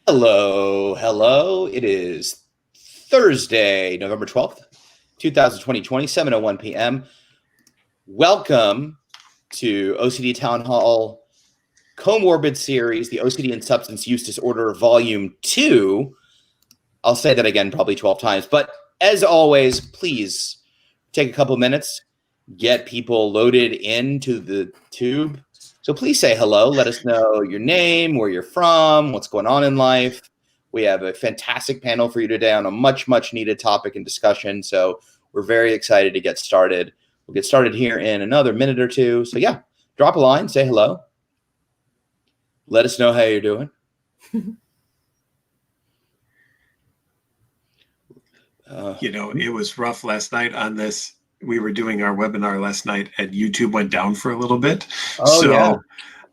Hello, hello. It is Thursday, November 12th, 2020, 7:01 p.m. Welcome to OCD Town Hall Comorbid Series, the OCD and Substance Use Disorder Volume 2. I'll say that again probably 12 times, but as always, please take a couple minutes, get people loaded into the tube. So please say hello. Let us know your name, where you're from, what's going on in life. We have a fantastic panel for you today on a much, much needed topic and discussion. So we're very excited to get started. We'll get started here in another minute or two. So yeah, drop a line, say hello. Let us know how you're doing. It was rough last night on this. We were doing our webinar last night and YouTube went down for a little bit. Yeah.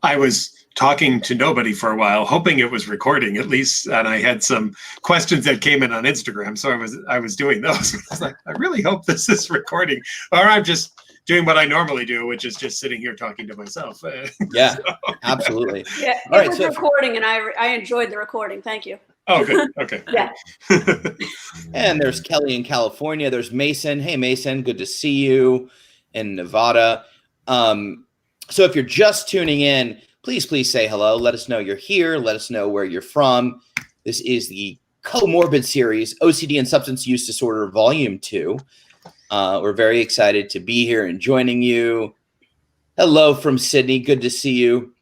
I was talking to nobody for a while, hoping it was recording at least. And I had some questions that came in on Instagram. So I was doing those. I was like, I really hope this is recording, or I'm just doing what I normally do, which is just sitting here talking to myself. Yeah, absolutely. Yeah, it was recording and I enjoyed the recording. Thank you. Oh, good. Okay. Yeah. And there's Kelly in California. There's Mason. Hey, Mason, good to see you in Nevada. So if you're just tuning in, please say hello. Let us know you're here. Let us know where you're from. This is the Comorbid Series, OCD and Substance Use Disorder, Volume 2. We're very excited to be here and joining you. Hello from Sydney. Good to see you.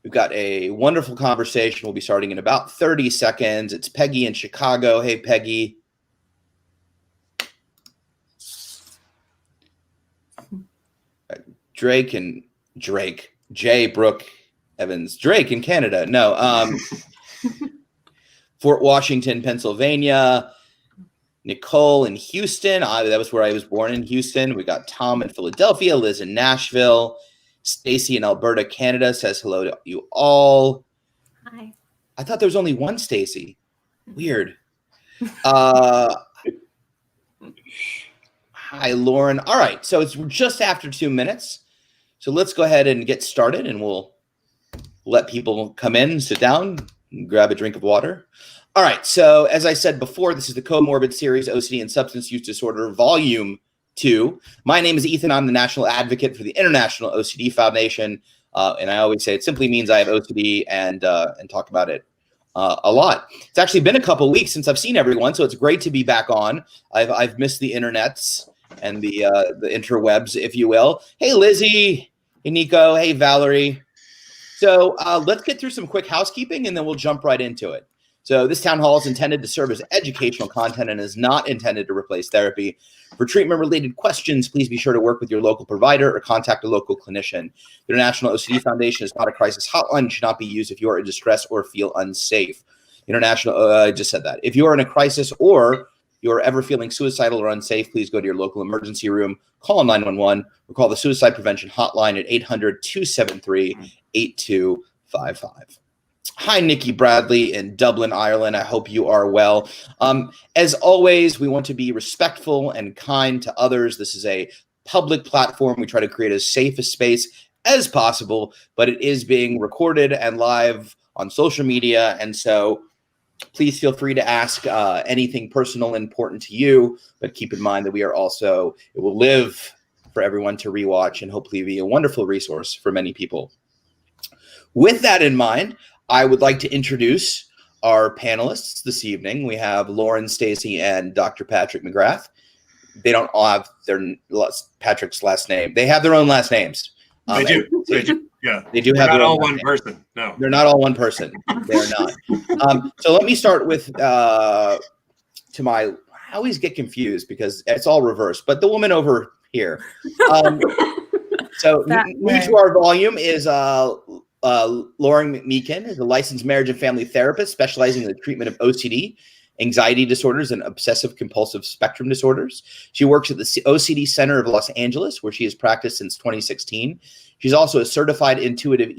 We've got a wonderful conversation. We'll be starting in about 30 seconds. It's Peggy in Chicago. Hey, Peggy. Jay Brooke Evans. Drake in Canada. No. Fort Washington, Pennsylvania. Nicole in Houston. That was where I was born, in Houston. We got Tom in Philadelphia. Liz in Nashville. Stacy in Alberta, Canada says hello to you all. Hi. I thought there was only one Stacy. Weird. Hi, Lauren. All right, so it's just after 2 minutes. So let's go ahead and get started, and we'll let people come in, sit down, and grab a drink of water. All right, so as I said before, this is the Comorbid Series, OCD and Substance Use Disorder, Volume 2. My name is Ethan. I'm the national advocate for the International OCD Foundation, and I always say it simply means I have OCD and talk about it a lot. It's actually been a couple weeks since I've seen everyone, so it's great to be back on. I've missed the internets and the interwebs, if you will. Hey, Lizzie. Hey, Nico. Hey, Valerie. So let's get through some quick housekeeping, and then we'll jump right into it. So this town hall is intended to serve as educational content and is not intended to replace therapy. For treatment-related questions, please be sure to work with your local provider or contact a local clinician. The International OCD Foundation is not a crisis hotline and should not be used if you are in distress or feel unsafe. I just said that. If you are in a crisis or you're ever feeling suicidal or unsafe, please go to your local emergency room, call 911, or call the Suicide Prevention Hotline at 800-273-8255. Hi, Nikki Bradley in Dublin, Ireland. I hope you are well. As always, we want to be respectful and kind to others. This is a public platform. We try to create as safe a space as possible, but it is being recorded and live on social media. And so please feel free to ask anything personal and important to you, but keep in mind that we are also, it will live for everyone to rewatch and hopefully be a wonderful resource for many people. With that in mind, I would like to introduce our panelists this evening. We have Lauren, Stacy, and Dr. Patrick McGrath. They don't all have Patrick's last name. They have their own last names. They do. Yeah. They do They're have not their all own one name. person. No. They're not all one person. They're not. So let me start with I always get confused because it's all reversed, but the woman over here. So new to our volume is Lauren McMeikan is a licensed marriage and family therapist specializing in the treatment of OCD, anxiety disorders, and obsessive compulsive spectrum disorders. She works at the OCD Center of Los Angeles, where she has practiced since 2016. She's also a certified intuitive.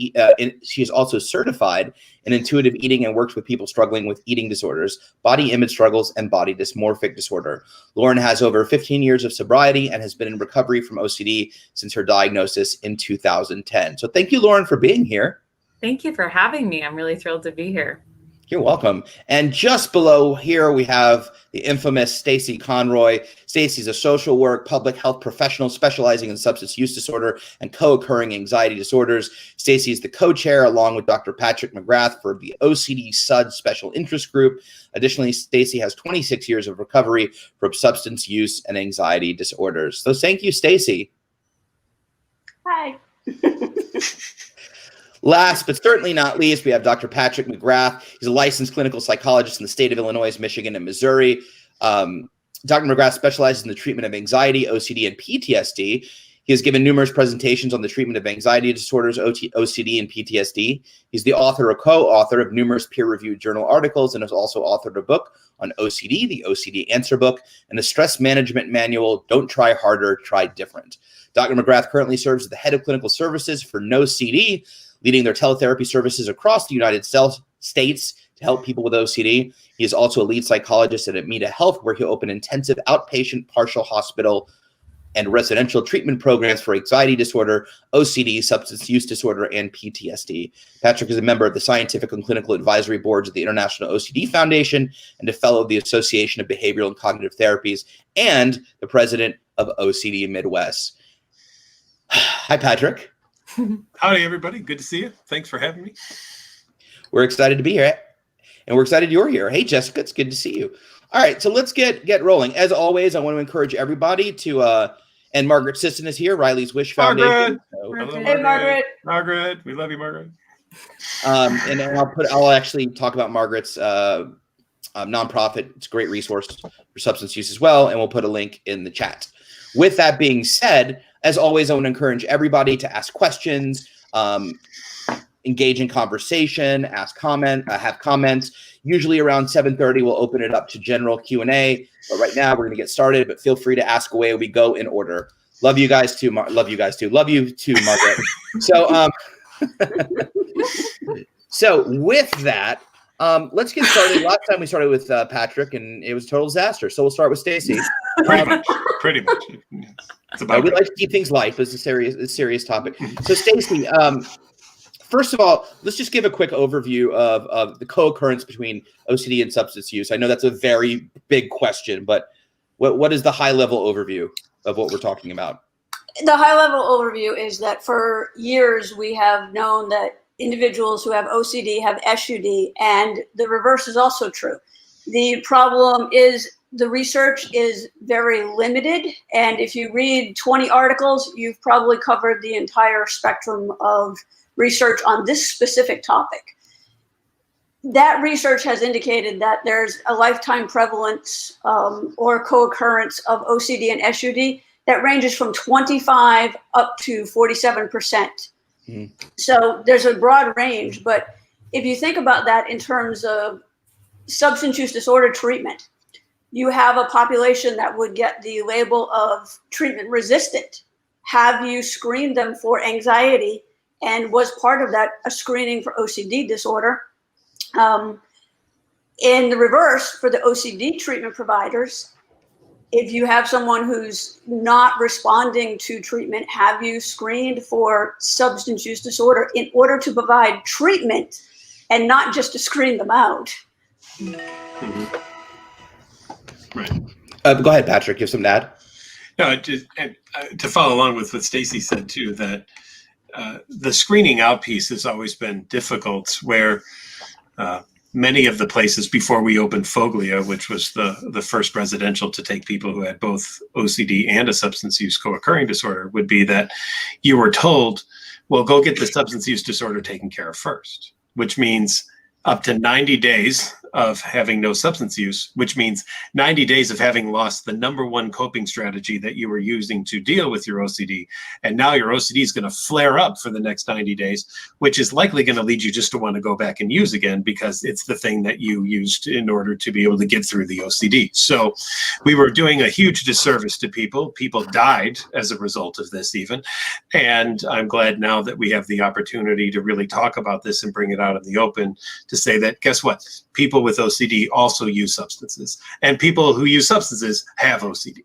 She is also certified in intuitive eating and works with people struggling with eating disorders, body image struggles, and body dysmorphic disorder. Lauren has over 15 years of sobriety and has been in recovery from OCD since her diagnosis in 2010. So thank you, Lauren, for being here. Thank you for having me. I'm really thrilled to be here. You're welcome. And just below here, we have the infamous Stacy Conroy. Stacy's a social work, public health professional specializing in substance use disorder and co-occurring anxiety disorders. Stacy is the co-chair, along with Dr. Patrick McGrath, for the OCD SUD Special Interest Group. Additionally, Stacy has 26 years of recovery from substance use and anxiety disorders. So thank you, Stacy. Hi. Last but certainly not least, we have Dr. Patrick McGrath. He's a licensed clinical psychologist in the state of Illinois, Michigan, and Missouri. Dr. McGrath specializes in the treatment of anxiety, OCD, and PTSD. He has given numerous presentations on the treatment of anxiety disorders, OCD, and PTSD. He's the author or co-author of numerous peer-reviewed journal articles and has also authored a book on OCD, the OCD Answer Book, and the stress management manual, Don't Try Harder, Try Different. Dr. McGrath currently serves as the head of clinical services for NoCD, leading their teletherapy services across the United States to help people with OCD. He is also a lead psychologist at Amita Health, where he opened intensive outpatient, partial hospital, and residential treatment programs for anxiety disorder, OCD, substance use disorder, and PTSD. Patrick is a member of the scientific and clinical advisory boards of the International OCD Foundation and a fellow of the Association of Behavioral and Cognitive Therapies and the president of OCD Midwest. Hi, Patrick. Howdy, everybody. Good to see you. Thanks for having me. We're excited to be here, and we're excited you're here. Hey, Jessica, it's good to see you. All right, so let's get rolling. As always, I want to encourage everybody to, and Margaret Sisson is here, Riley's Wish Foundation. Margaret. So, Hey, Margaret. Margaret, we love you, Margaret. And I'll actually talk about Margaret's nonprofit. It's a great resource for substance use as well, and we'll put a link in the chat. With that being said, as always, I want to encourage everybody to ask questions, engage in conversation, have comments. Usually around 7:30, we'll open it up to general Q&A. But right now, we're going to get started. But feel free to ask away. We go in order. Love you guys too. Love you guys too. Love you too, Margaret. So with that, let's get started. Last time we started with Patrick, and it was a total disaster. So we'll start with Stacy. Pretty much. It's about we like to keep things light, but it's a serious topic. So Stacy, first of all, let's just give a quick overview of the co-occurrence between OCD and substance use. I know that's a very big question, but what is the high-level overview of what we're talking about? The high-level overview is that for years we have known that individuals who have OCD have SUD, and the reverse is also true. The problem is the research is very limited, and if you read 20 articles, you've probably covered the entire spectrum of research on this specific topic. That research has indicated that there's a lifetime prevalence or co-occurrence of OCD and SUD that ranges from 25 up to 47%. So there's a broad range, but if you think about that in terms of substance use disorder treatment, you have a population that would get the label of treatment resistant. Have you screened them for anxiety? And was part of that a screening for OCD disorder? In the reverse, for the OCD treatment providers, if you have someone who's not responding to treatment, have you screened for substance use disorder in order to provide treatment and not just to screen them out? Mm-hmm. Right. Go ahead, Patrick. You have something to add? No, to follow along with what Stacy said too, that the screening out piece has always been difficult, where many of the places before we opened Foglia, which was the first residential to take people who had both OCD and a substance use co-occurring disorder, would be that you were told, well, go get the substance use disorder taken care of first, which means up to 90 days of having no substance use, which means 90 days of having lost the #1 coping strategy that you were using to deal with your OCD. And now your OCD is going to flare up for the next 90 days, which is likely going to lead you just to want to go back and use again, because it's the thing that you used in order to be able to get through the OCD. So we were doing a huge disservice to people. People died as a result of this even. And I'm glad now that we have the opportunity to really talk about this and bring it out in the open, to say that, guess what? People with OCD also use substances, and people who use substances have OCD.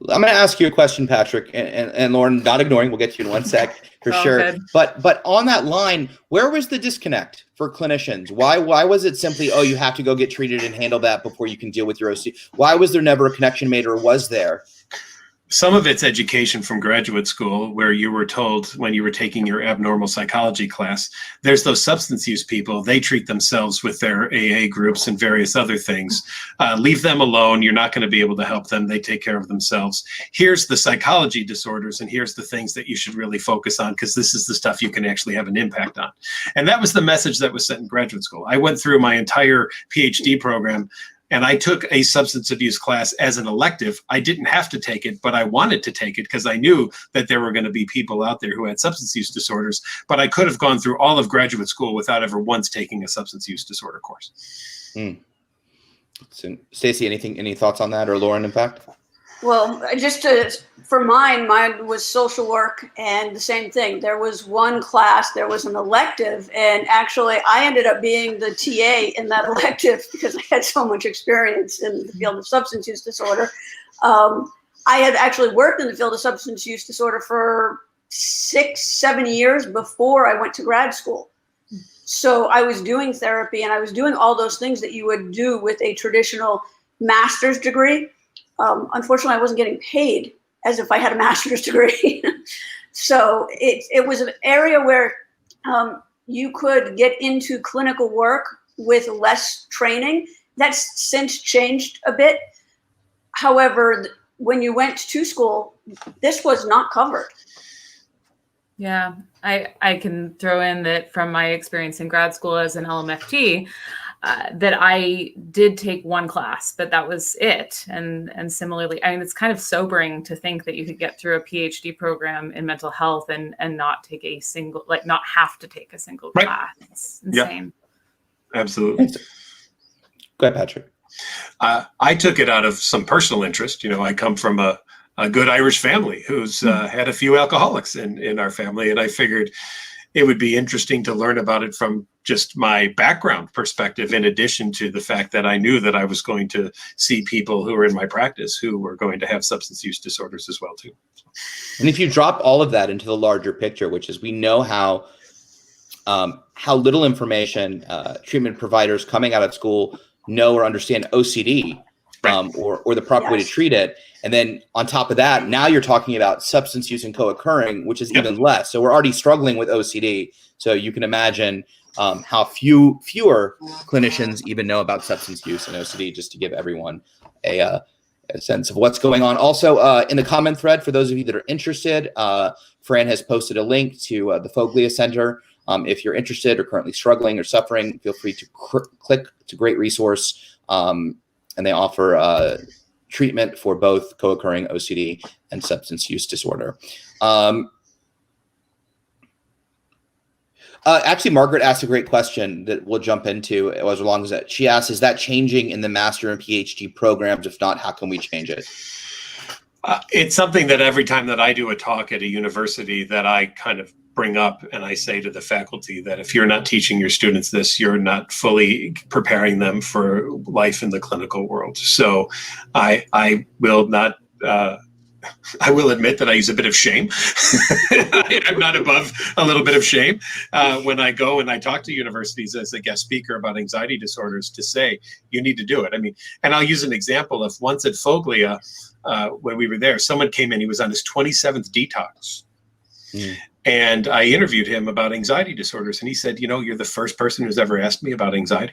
I'm going to ask you a question, Patrick, and Lauren, not ignoring. We'll get to you in one sec for sure. Good. But on that line, where was the disconnect for clinicians? Why was it simply, oh, you have to go get treated and handle that before you can deal with your OCD? Why was there never a connection made, or was there? Some of it's education from graduate school, where you were told when you were taking your abnormal psychology class, there's those substance use people, they treat themselves with their AA groups and various other things. Leave them alone. You're not going to be able to help them. They take care of themselves. Here's the psychology disorders, and here's the things that you should really focus on, because this is the stuff you can actually have an impact on. And that was the message that was sent in graduate school. I went through my entire PhD program, and I took a substance abuse class as an elective. I didn't have to take it, but I wanted to take it because I knew that there were going to be people out there who had substance use disorders. But I could have gone through all of graduate school without ever once taking a substance use disorder course. So, Stacy, any thoughts on that, or Lauren, in fact? Well, for mine was social work, and the same thing. There was one class, there was an elective, and actually I ended up being the TA in that elective because I had so much experience in the field of substance use disorder. I had actually worked in the field of substance use disorder for 6-7 years before I went to grad school. So I was doing therapy, and I was doing all those things that you would do with a traditional master's degree. Unfortunately, I wasn't getting paid as if I had a master's degree. So it was an area where you could get into clinical work with less training. That's since changed a bit. However, when you went to school, this was not covered. Yeah, I can throw in that from my experience in grad school as an LMFT, that I did take one class, but that was it. And similarly, I mean, it's kind of sobering to think that you could get through a PhD program in mental health and not take a single, like not have to take a single class. It's insane. Yeah, absolutely. Go ahead, Patrick. I took it out of some personal interest. You know, I come from a good Irish family who's had a few alcoholics in our family. And I figured it would be interesting to learn about it from just my background perspective, in addition to the fact that I knew that I was going to see people who were in my practice who were going to have substance use disorders as well, too. And if you drop all of that into the larger picture, which is we know how little information treatment providers coming out of school know or understand OCD, or the proper way to treat it. And then on top of that, now you're talking about substance use and co-occurring, which is even less. So we're already struggling with OCD. So you can imagine how fewer clinicians even know about substance use and OCD, just to give everyone a sense of what's going on. Also, in the comment thread, for those of you that are interested, Fran has posted a link to the Foglia Center. If you're interested or currently struggling or suffering, feel free to click. It's a great resource. And they offer treatment for both co-occurring OCD and substance use disorder. Actually, Margaret asked a great question that we'll jump into as long as that. She asked, is that changing in the master and PhD programs? If not, how can we change it? It's something that every time that I do a talk at a university that I kind of bring up, and I say to the faculty that if you're not teaching your students this, you're not fully preparing them for life in the clinical world. So I will not, I will admit that I use a bit of shame. I'm not above a little bit of shame when I go and I talk to universities as a guest speaker about anxiety disorders, to say, you need to do it. I mean, and I'll use an example of once at Foglia, when we were there, someone came in, he was on his 27th detox. And I interviewed him about anxiety disorders, and he said, you know, you're the first person who's ever asked me about anxiety.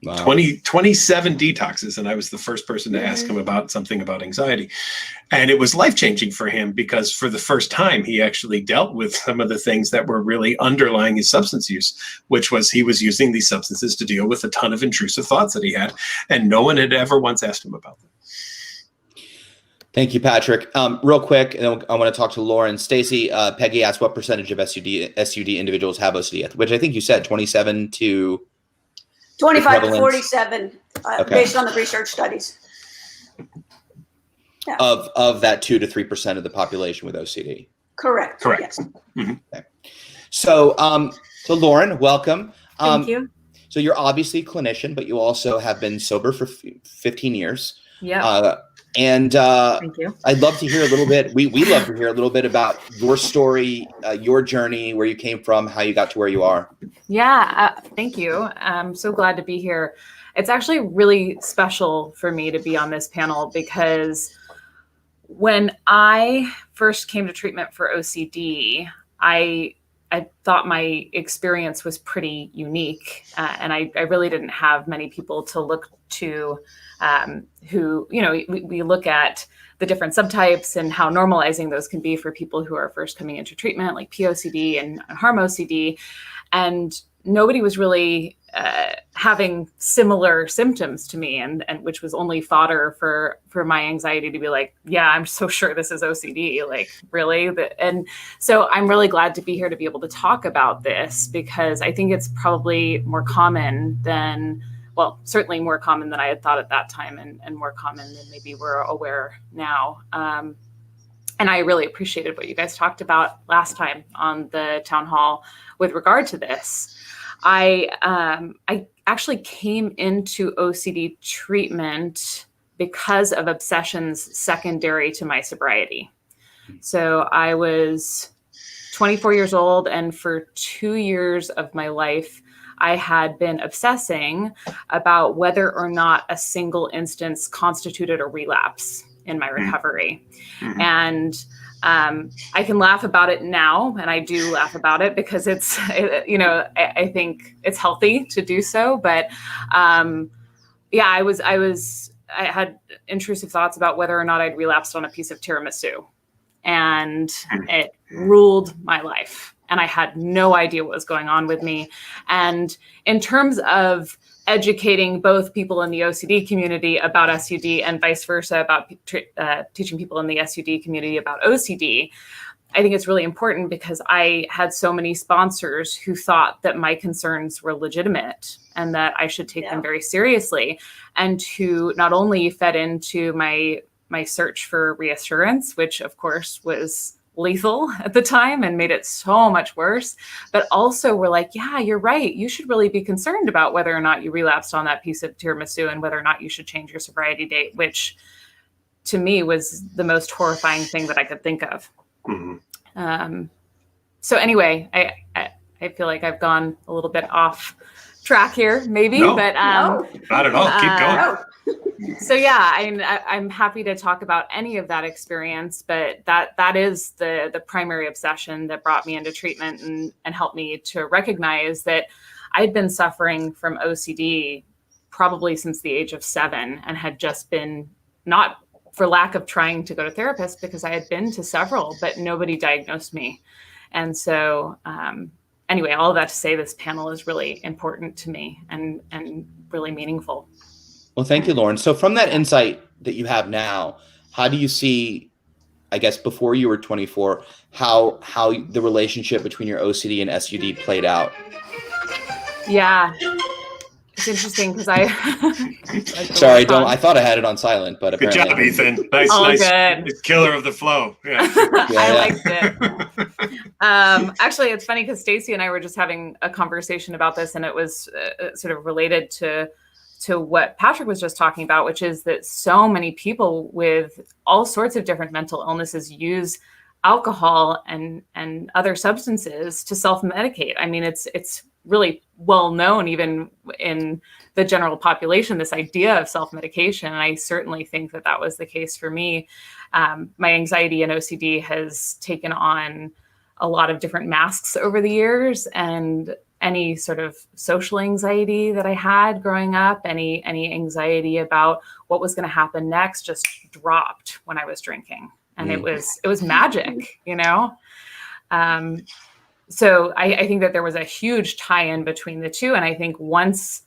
Wow. 27 detoxes, and I was the first person to ask him about something about anxiety. And it was life-changing for him, because for the first time, he actually dealt with some of the things that were really underlying his substance use, which was he was using these substances to deal with a ton of intrusive thoughts that he had, and no one had ever once asked him about them. Thank you, Patrick. Real quick, and then I want to talk to Lauren. Stacy, Peggy asked what percentage of SUD individuals have OCD, which I think you said 27 to 25 to 47, based on the research studies. Yeah. Of that 2 to 3% of the population with OCD. Correct. Yes. Mm-hmm. Okay. So Lauren, welcome. Thank you. So you're obviously a clinician, but you also have been sober for 15 years. Yeah. And Thank you. I'd love to hear a little bit. We love to hear a little bit about your story, your journey, where you came from, how you got to where you are. Yeah, thank you. I'm so glad to be here. It's actually really special for me to be on this panel because when I first came to treatment for OCD, I thought my experience was pretty unique, and I really didn't have many people to look to who, we look at the different subtypes and how normalizing those can be for people who are first coming into treatment, like POCD and harm OCD. And nobody was really having similar symptoms to me, and which was only fodder for my anxiety to be like, yeah, I'm so sure this is OCD, like really. And so I'm really glad to be here to be able to talk about this, because I think it's probably more common than, well, certainly more common than I had thought at that time, and more common than maybe we're aware now. And I really appreciated what you guys talked about last time on the town hall with regard to this. I actually came into OCD treatment because of obsessions secondary to my sobriety. So I was 24 years old, and for 2 years of my life, I had been obsessing about whether or not a single instance constituted a relapse in my recovery. Mm-hmm. And I can laugh about it now, and I do laugh about it because it's, I think it's healthy to do so. But yeah, I had intrusive thoughts about whether or not I'd relapsed on a piece of tiramisu, and it ruled my life. And I had no idea what was going on with me. And in terms of educating both people in the OCD community about SUD and vice versa about teaching people in the SUD community about OCD, I think it's really important because I had so many sponsors who thought that my concerns were legitimate and that I should take them very seriously, and who not only fed into my search for reassurance, which of course was lethal at the time and made it so much worse, but also were like, yeah, you're right. You should really be concerned about whether or not you relapsed on that piece of tiramisu and whether or not you should change your sobriety date, which to me was the most horrifying thing that I could think of. Mm-hmm. So anyway, I feel like I've gone a little bit off track here, maybe, but not at all. Keep going. So yeah, I'm happy to talk about any of that experience, but that is the primary obsession that brought me into treatment and helped me to recognize that I'd been suffering from OCD probably since the age of 7, and had just been, not for lack of trying to go to therapists, because I had been to several, but nobody diagnosed me. And so anyway, all of that to say, this panel is really important to me and really meaningful. Well, thank you, Lauren. So from that insight that you have now, how do you see, I guess, before you were 24, how the relationship between your OCD and SUD played out? Yeah, it's interesting because I I thought I had it on silent, but good job, Ethan. Nice. Good. It's killer of the flow. Yeah. I liked it. Actually, it's funny because Stacy and I were just having a conversation about this, and it was sort of related to what Patrick was just talking about, which is that so many people with all sorts of different mental illnesses use alcohol and other substances to self-medicate. I mean, it's really well known even in the general population, this idea of self-medication. And I certainly think that was the case for me. My anxiety and OCD has taken on a lot of different masks over the years, and any sort of social anxiety that I had growing up, any anxiety about what was going to happen next, just dropped when I was drinking. And it was magic, So I think that there was a huge tie-in between the two. And I think once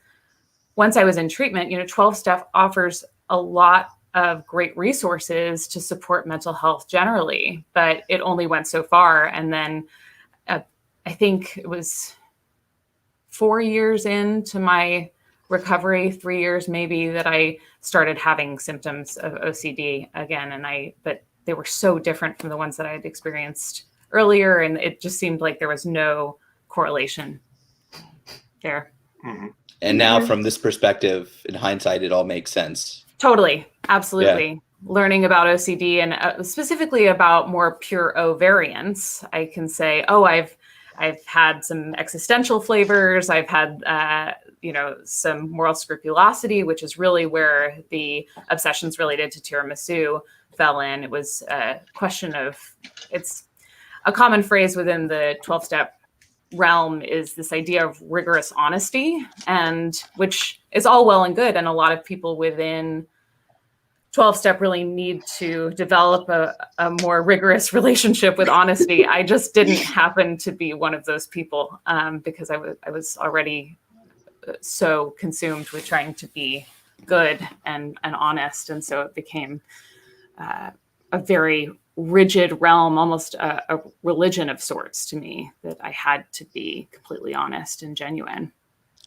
I was in treatment, 12-step offers a lot of great resources to support mental health generally, but it only went so far. And then I think it was 4 years into my recovery, 3 years maybe, that I started having symptoms of OCD again. But they were so different from the ones that I had experienced earlier. And it just seemed like there was no correlation there. And now from this perspective, in hindsight, it all makes sense. Totally. Absolutely. learning about OCD and specifically about more pure O variants, I can say, oh, I've had some existential flavors. I've had, some moral scrupulosity, which is really where the obsessions related to tiramisu fell in. It was a question of, it's a common phrase within the 12-step realm is this idea of rigorous honesty, and which is all well and good. And a lot of people within 12-step really need to develop a more rigorous relationship with honesty. I just didn't happen to be one of those people because I was already so consumed with trying to be good and honest. And so it became a very rigid realm, almost a religion of sorts to me, that I had to be completely honest and genuine.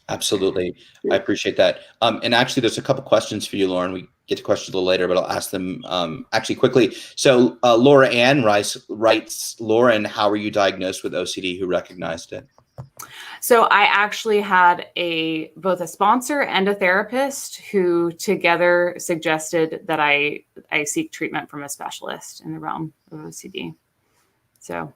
Absolutely. I appreciate that. And actually, there's a couple questions for you, Lauren. We get to questions a little later, but I'll ask them actually quickly. So Laura Ann writes, Lauren, how were you diagnosed with OCD? Who recognized it? So I actually had both a sponsor and a therapist who together suggested that I seek treatment from a specialist in the realm of OCD. So.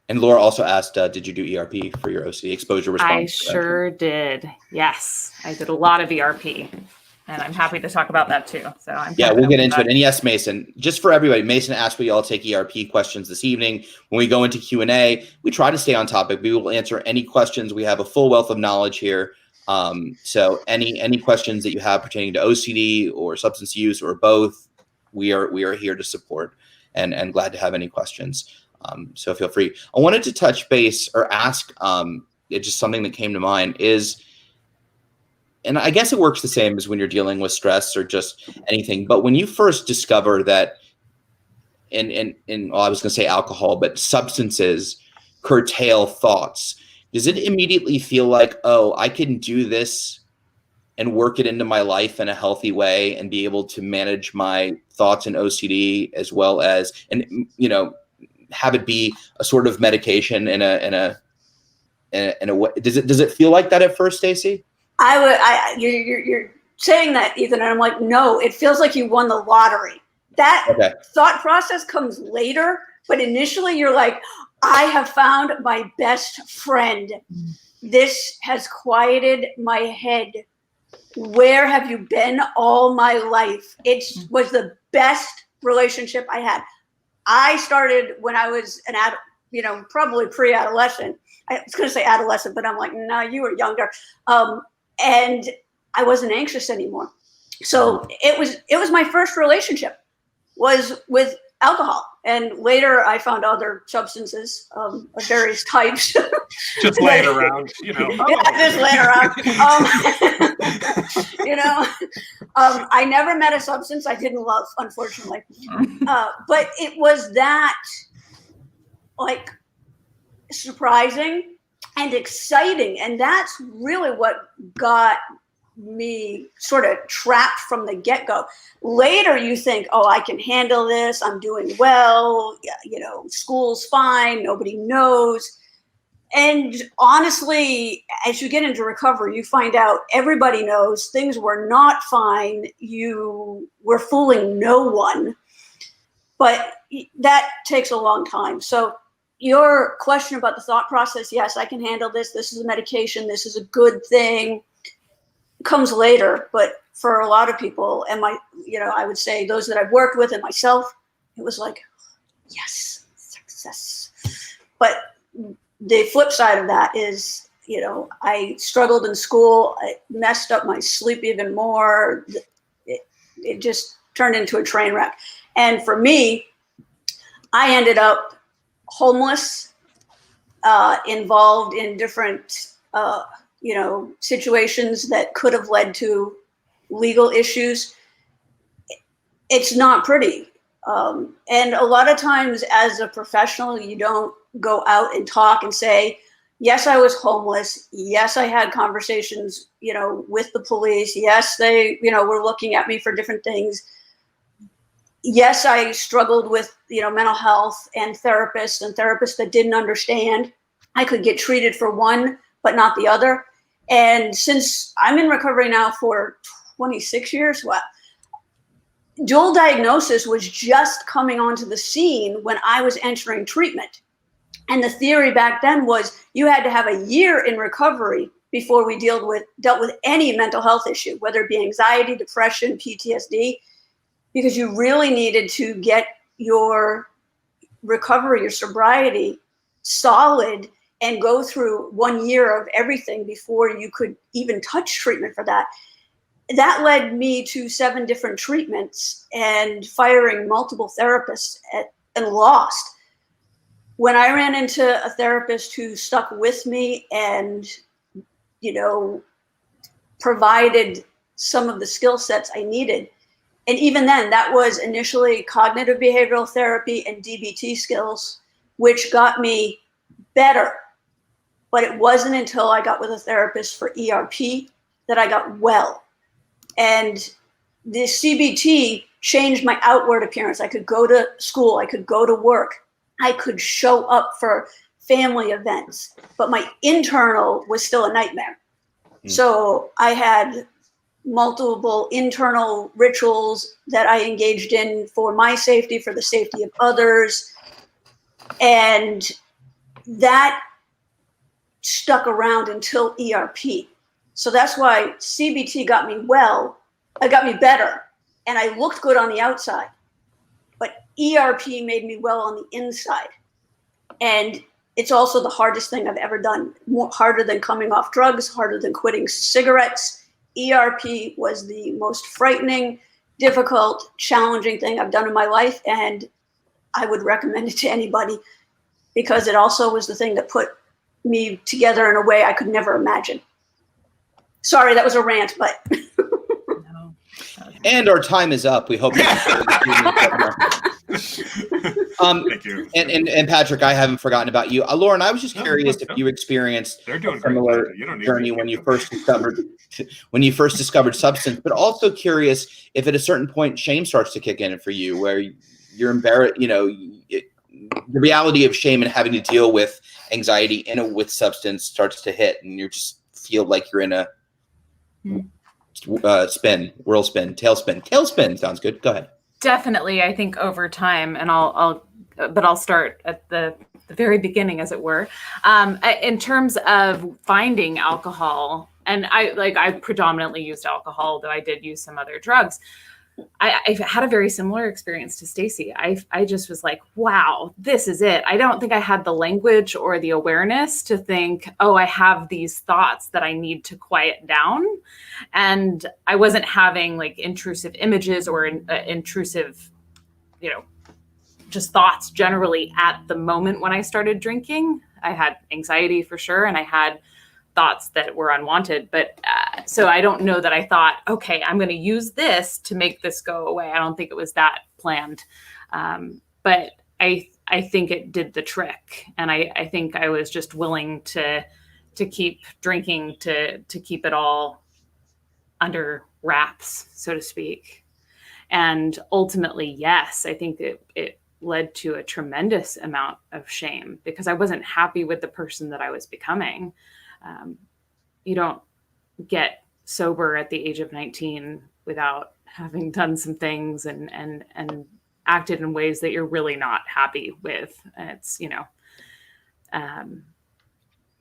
And Laura also asked, did you do ERP for your OCD exposure response? I sure did. Yes, I did a lot of ERP, and I'm happy to talk about that too. So we'll get into it. And yes, Mason, just for everybody, Mason asked we all take ERP questions this evening. When we go into Q&A, we try to stay on topic. We will answer any questions. We have a full wealth of knowledge here. So any questions that you have pertaining to OCD or substance use or both, we are here to support and glad to have any questions. So feel free. I wanted to touch base or ask, just something that came to mind is, and I guess it works the same as when you're dealing with stress or just anything, but when you first discover that I was going to say alcohol, but substances curtail thoughts, does it immediately feel like, oh, I can do this and work it into my life in a healthy way and be able to manage my thoughts and OCD as well as, have it be a sort of medication in a way? Does it feel like that at first, Stacy? You're saying that, Ethan, and I'm like, no, it feels like you won the lottery. That thought process comes later, but initially you're like, I have found my best friend. This has quieted my head. Where have you been all my life? It was the best relationship I had. I started when I was probably pre-adolescent. I was going to say adolescent, but I'm like, no, you were younger. And I wasn't anxious anymore. So it was my first relationship was with alcohol. And later I found other substances of various types. Just laying around, just laying around. I never met a substance I didn't love, unfortunately. But it was that like surprising and exciting. And that's really what got me sort of trapped from the get-go. Later you think, oh, I can handle this. I'm doing well. School's fine. Nobody knows. And honestly, as you get into recovery, you find out everybody knows things were not fine. You were fooling no one. But that takes a long time. So your question about the thought process, yes, I can handle this. This is a medication. This is a good thing. Comes later. But for a lot of people, and I would say those that I've worked with and myself, it was like, yes, success. But the flip side of that is, I struggled in school. I messed up my sleep even more. It just turned into a train wreck. And for me, I ended up homeless, involved in different, situations that could have led to legal issues. It's not pretty. And a lot of times as a professional, you don't go out and talk and say, yes, I was homeless. Yes, I had conversations, with the police. Yes, they, were looking at me for different things. Yes, I struggled with, mental health and therapists that didn't understand. I could get treated for one, but not the other. And since I'm in recovery now for 26 years, dual diagnosis was just coming onto the scene when I was entering treatment. And the theory back then was you had to have a year in recovery before we dealt with any mental health issue, whether it be anxiety, depression, PTSD, because you really needed to get your recovery, your sobriety solid and go through 1 year of everything before you could even touch treatment for that. That led me to 7 different treatments and firing multiple therapists and lost. When I ran into a therapist who stuck with me and, provided some of the skill sets I needed, and even then, that was initially cognitive behavioral therapy and DBT skills, which got me better. But it wasn't until I got with a therapist for ERP that I got well. And the CBT changed my outward appearance. I could go to school, I could go to work, I could show up for family events, but my internal was still a nightmare. So I had multiple internal rituals that I engaged in for my safety, for the safety of others. And that stuck around until ERP. So that's why CBT got me better, and I looked good on the outside. But ERP made me well on the inside. And it's also the hardest thing I've ever done, harder than coming off drugs, harder than quitting cigarettes. ERP was the most frightening, difficult, challenging thing I've done in my life. And I would recommend it to anybody because it also was the thing that put me together in a way I could never imagine. Sorry, that was a rant, but. No. And our time is up. We hope. Thank you. And Patrick, I haven't forgotten about you. Lauren, I was just curious if you experienced a similar journey when you first discovered substance, but also curious if at a certain point shame starts to kick in for you, where you're embarrassed. The reality of shame and having to deal with anxiety with substance starts to hit, and you just feel like you're in a tailspin sounds good. Go ahead. Definitely. I think over time, and I'll start at the very beginning, as it were, in terms of finding alcohol. And I predominantly used alcohol, though I did use some other drugs. I had a very similar experience to Stacy. I just was like, wow, this is it. I don't think I had the language or the awareness to think, oh, I have these thoughts that I need to quiet down. And I wasn't having like intrusive images or intrusive, just thoughts generally at the moment when I started drinking. I had anxiety for sure. And I had thoughts that were unwanted. But so I don't know that I thought, okay, I'm going to use this to make this go away. I don't think it was that planned. But I think it did the trick. And I think I was just willing to keep drinking, to keep it all under wraps, so to speak. And ultimately, yes, I think it led to a tremendous amount of shame because I wasn't happy with the person that I was becoming. You don't get sober at the age of 19 without having done some things and acted in ways that you're really not happy with. And it's,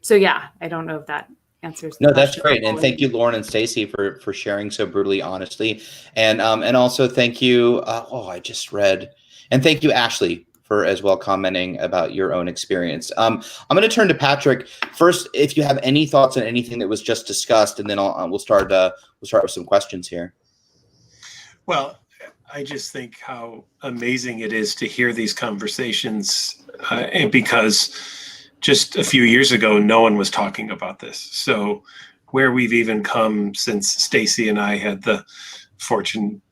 so yeah, I don't know if that answers the No, that's question. great. And thank you, Lauren and Stacy, for sharing so brutally honestly. And also thank you. I just read. And thank you, Ashley, for as well commenting about your own experience. I'm going to turn to Patrick first. If you have any thoughts on anything that was just discussed, and then we'll start with some questions here. Well, I just think how amazing it is to hear these conversations, and because just a few years ago, no one was talking about this. So where we've even come since Stacy and I had the fortune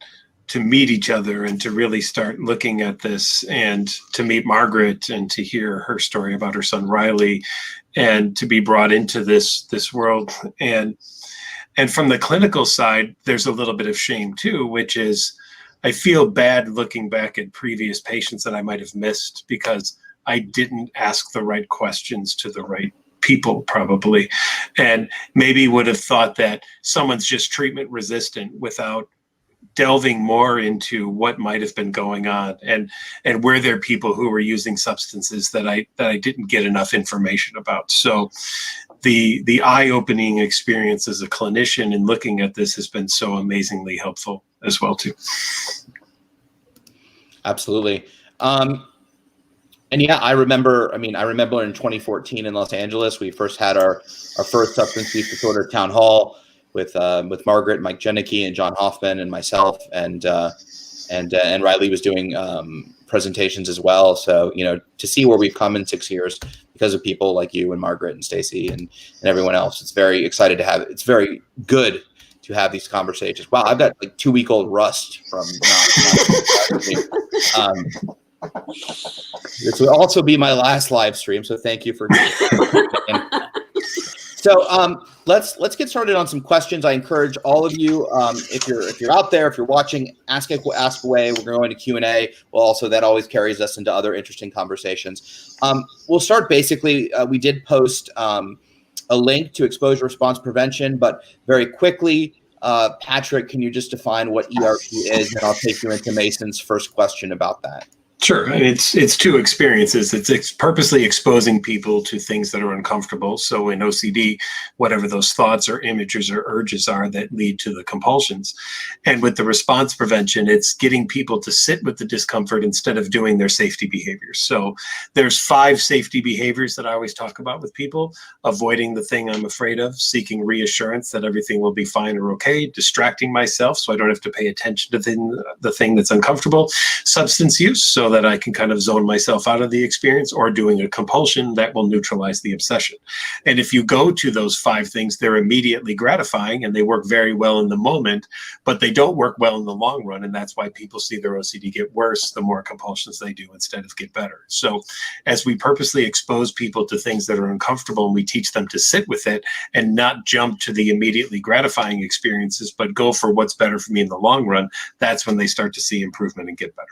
to meet each other and to really start looking at this, and to meet Margaret and to hear her story about her son Riley, and to be brought into this world. And from the clinical side, there's a little bit of shame too, which is I feel bad looking back at previous patients that I might have missed because I didn't ask the right questions to the right people probably, and maybe would have thought that someone's just treatment resistant without delving more into what might have been going on, and were there people who were using substances that I didn't get enough information about. So the eye-opening experience as a clinician in looking at this has been so amazingly helpful as well too. Absolutely. And yeah, I remember in 2014 in Los Angeles, we first had our first substance use disorder town hall with Margaret, Mike Genetic, and John Hoffman, and myself, and Riley was doing presentations as well. So, to see where we've come in 6 years because of people like you and Margaret and Stacy and everyone else, it's very excited to have it. It's very good to have these conversations. Wow, I've got like 2-week-old rust from not this will also be my last live stream, so thank you for So let's get started on some questions. I encourage all of you, if you're out there, if you're watching, ask away. We're going to Q&A. Well, also that always carries us into other interesting conversations. We'll start basically. We did post a link to exposure response prevention, but very quickly, Patrick, can you just define what ERP is, and I'll take you into Mason's first question about that. Sure. And it's two experiences. It's purposely exposing people to things that are uncomfortable. So in OCD, whatever those thoughts or images or urges are that lead to the compulsions. And with the response prevention, it's getting people to sit with the discomfort instead of doing their safety behaviors. So there's 5 safety behaviors that I always talk about with people: avoiding the thing I'm afraid of, seeking reassurance that everything will be fine or okay, distracting myself so I don't have to pay attention to the thing that's uncomfortable, substance use, so that I can kind of zone myself out of the experience, or doing a compulsion that will neutralize the obsession. And if you go to those 5 things, they're immediately gratifying and they work very well in the moment, but they don't work well in the long run. And that's why people see their OCD get worse the more compulsions they do instead of get better. So as we purposely expose people to things that are uncomfortable, and we teach them to sit with it and not jump to the immediately gratifying experiences, but go for what's better for me in the long run, that's when they start to see improvement and get better.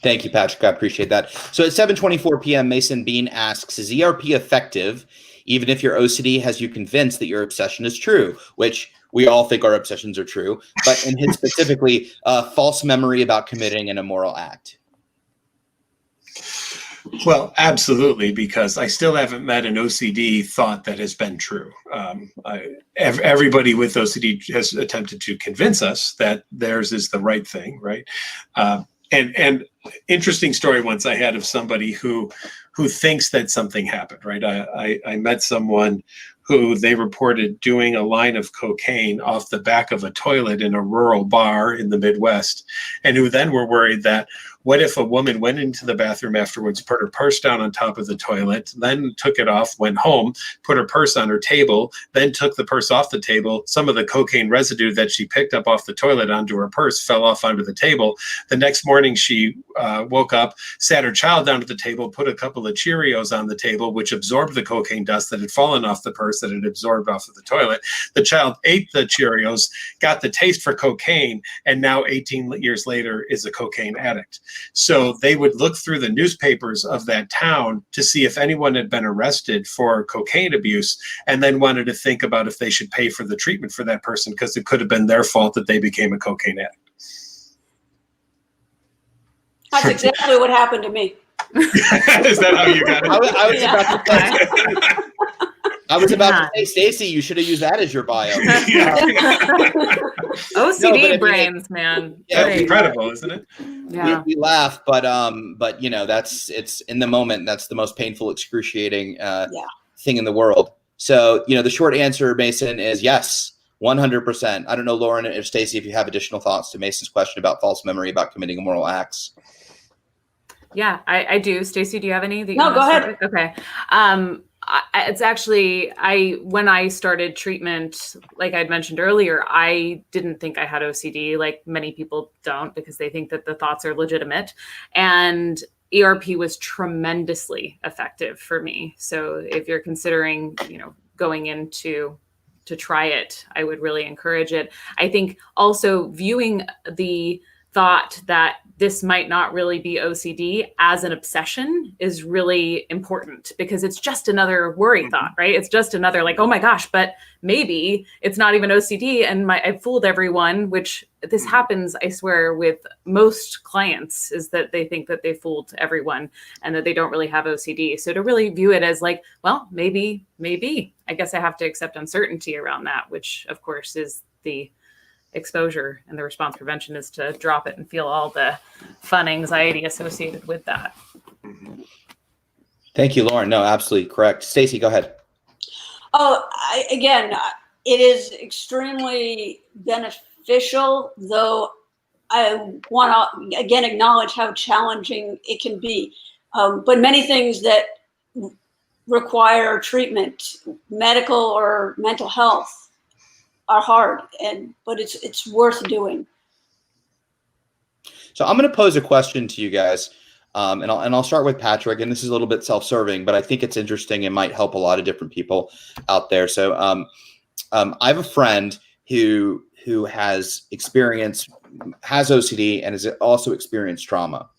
Thank you, Patrick. I appreciate that. So at 7:24 p.m., Mason Bean asks, is ERP effective even if your OCD has you convinced that your obsession is true? Which we all think our obsessions are true. But in his specifically, false memory about committing an immoral act. Well, absolutely, because I still haven't met an OCD thought that has been true. Everybody with OCD has attempted to convince us that theirs is the right thing, right? And interesting story once I had of somebody who thinks that something happened, right? I met someone who they reported doing a line of cocaine off the back of a toilet in a rural bar in the Midwest, and who then were worried that, what if a woman went into the bathroom afterwards, put her purse down on top of the toilet, then took it off, went home, put her purse on her table, then took the purse off the table. Some of the cocaine residue that she picked up off the toilet onto her purse fell off onto the table. The next morning she woke up, sat her child down at the table, put a couple of Cheerios on the table, which absorbed the cocaine dust that had fallen off the purse that had absorbed off of the toilet. The child ate the Cheerios, got the taste for cocaine, and now 18 years later is a cocaine addict. So they would look through the newspapers of that town to see if anyone had been arrested for cocaine abuse, and then wanted to think about if they should pay for the treatment for that person, because it could have been their fault that they became a cocaine addict. That's exactly what happened to me. Is that how you got it? I was about to say, Stacy, you should have used that as your bio. OCD brains, man. Yeah, it's incredible, isn't it? Yeah. We laugh, but it's in the moment. That's the most painful, excruciating thing in the world. So, the short answer, Mason, is yes, 100%. I don't know, Lauren, if Stacy, if you have additional thoughts to Mason's question about false memory about committing immoral acts. Yeah, I do. Stacy, do you have any? No, go ahead. Okay. It's actually, when I started treatment, like I'd mentioned earlier, I didn't think I had OCD, like many people don't, because they think that the thoughts are legitimate. And ERP was tremendously effective for me. So if you're considering, going into to try it, I would really encourage it. I think also viewing the thought that this might not really be OCD as an obsession is really important, because it's just another worry thought, right? It's just another like, oh my gosh, but maybe it's not even OCD and I fooled everyone, which this happens, I swear, with most clients, is that they think that they fooled everyone and that they don't really have OCD. So to really view it as like, well, maybe, I guess I have to accept uncertainty around that, which of course is the exposure, and the response prevention is to drop it and feel all the fun anxiety associated with that. Thank you, Lauren. No, absolutely correct. Stacy, go ahead. Again, it is extremely beneficial, though I want to again acknowledge how challenging it can be. But many things that require treatment, medical or mental health, are hard, but it's worth doing. So I'm going to pose a question to you guys, and I'll start with Patrick. And this is a little bit self-serving, but I think it's interesting and might help a lot of different people out there. So I have a friend who has OCD and has also experienced trauma,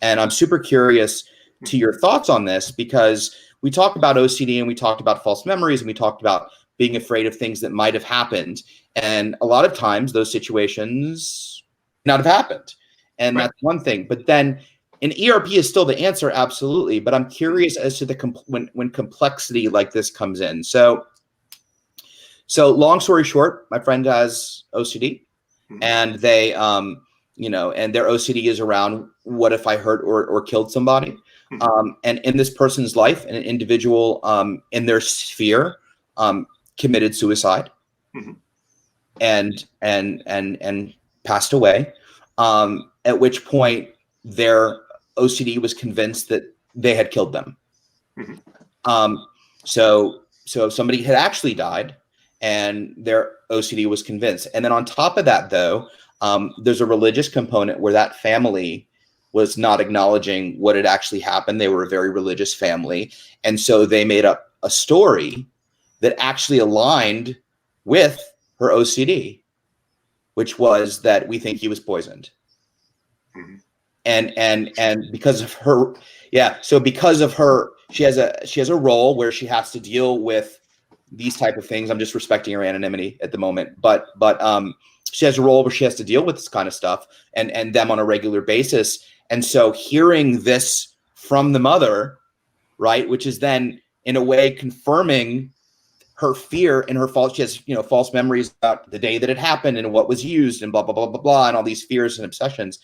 and I'm super curious to your thoughts on this, because we talked about OCD and we talked about false memories and we talked about being afraid of things that might have happened. And a lot of times those situations not have happened. And That's one thing. But then an ERP is still the answer, absolutely. But I'm curious as to when complexity like this comes in. So long story short, my friend has OCD, and they, and their OCD is around, what if I hurt or killed somebody? And in this person's life, an individual in their sphere committed suicide and passed away, at which point their OCD was convinced that they had killed them. So somebody had actually died and their OCD was convinced. And then on top of that, though, there's a religious component where that family was not acknowledging what had actually happened. They were a very religious family. And so they made up a story that actually aligned with her OCD, which was that we think he was poisoned. And because of her, because of her, she has a role where she has to deal with these type of things. I'm just respecting her anonymity at the moment, but she has a role where she has to deal with this kind of stuff and them on a regular basis. And so hearing this from the mother, right, which is then in a way confirming her fear and her fault. She has, false memories about the day that it happened and what was used and blah, blah, blah, blah, blah, and all these fears and obsessions.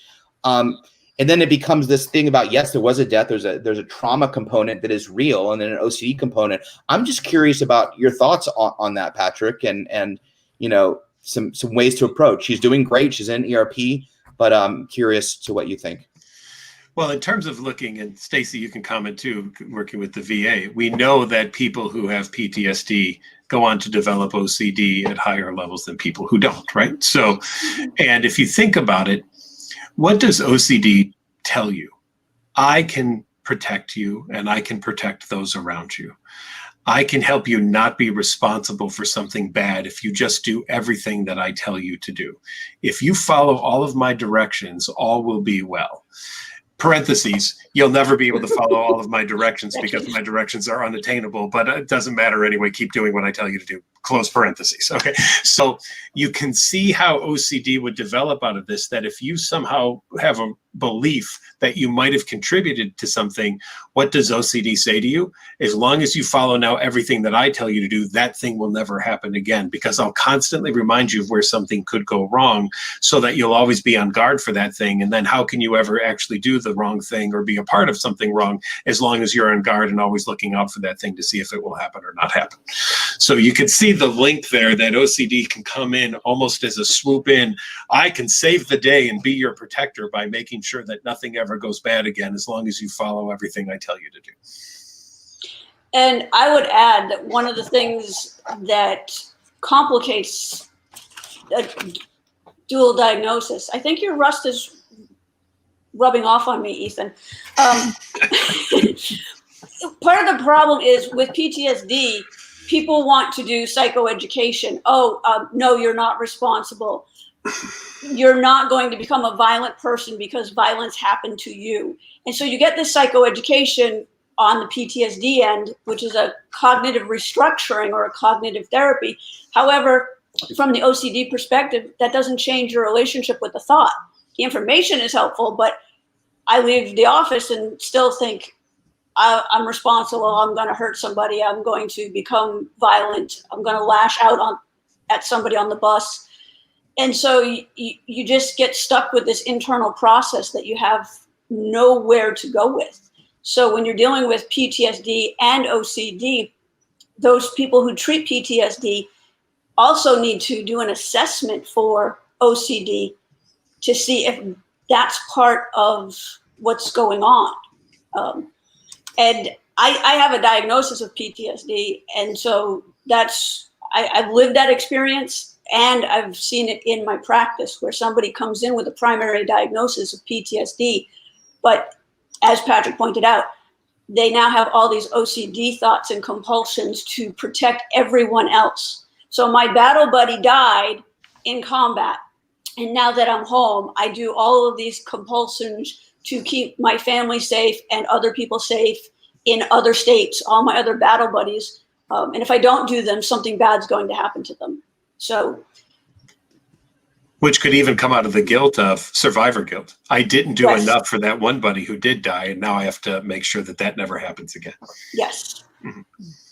And then it becomes this thing about, yes, there was a death. There's a trauma component that is real, and then an OCD component. I'm just curious about your thoughts on that, Patrick, and some ways to approach. She's doing great. She's in ERP, but I'm curious to what you think. Well, in terms of looking, and Stacy, you can comment too, working with the VA, we know that people who have PTSD go on to develop OCD at higher levels than people who don't, right? So, and if you think about it, what does OCD tell you? I can protect you and I can protect those around you. I can help you not be responsible for something bad if you just do everything that I tell you to do. If you follow all of my directions, all will be well. Parentheses, you'll never be able to follow all of my directions because my directions are unattainable, but it doesn't matter anyway. Keep doing what I tell you to do. Close parentheses. Okay. So you can see how OCD would develop out of this, that if you somehow have a belief that you might have contributed to something, what does OCD say to you? As long as you follow now everything that I tell you to do, that thing will never happen again, because I'll constantly remind you of where something could go wrong so that you'll always be on guard for that thing. And then how can you ever actually do the wrong thing or be a part of something wrong as long as you're on guard and always looking out for that thing to see if it will happen or not happen. So you can see the link there that OCD can come in almost as a swoop in. I can save the day and be your protector by making sure that nothing ever goes bad again as long as you follow everything I tell you to do. And I would add that one of the things that complicates a dual diagnosis, I think your rust is rubbing off on me, Ethan. Part of the problem is with PTSD, people want to do psychoeducation. No, you're not responsible. you're not going to become a violent person because violence happened to you. And so you get this psychoeducation on the PTSD end, which is a cognitive restructuring or a cognitive therapy. However, from the OCD perspective, that doesn't change your relationship with the thought. The information is helpful, but I leave the office and still think I'm responsible. I'm going to hurt somebody. I'm going to become violent. I'm going to lash out at somebody on the bus. And so you just get stuck with this internal process that you have nowhere to go with. So when you're dealing with PTSD and OCD, those people who treat PTSD also need to do an assessment for OCD to see if that's part of what's going on. And I have a diagnosis of PTSD, and so I've lived that experience, and I've seen it in my practice where somebody comes in with a primary diagnosis of PTSD, but as Patrick pointed out, they now have all these OCD thoughts and compulsions to protect everyone else. So my battle buddy died in combat, and now that I'm home, I do all of these compulsions to keep my family safe and other people safe in other states, all my other battle buddies. And if I don't do them, something bad's going to happen to them. So, which could even come out of the guilt of survivor guilt. I didn't do yes. enough for that one buddy who did die, and now I have to make sure that never happens again. Yes. Mm-hmm.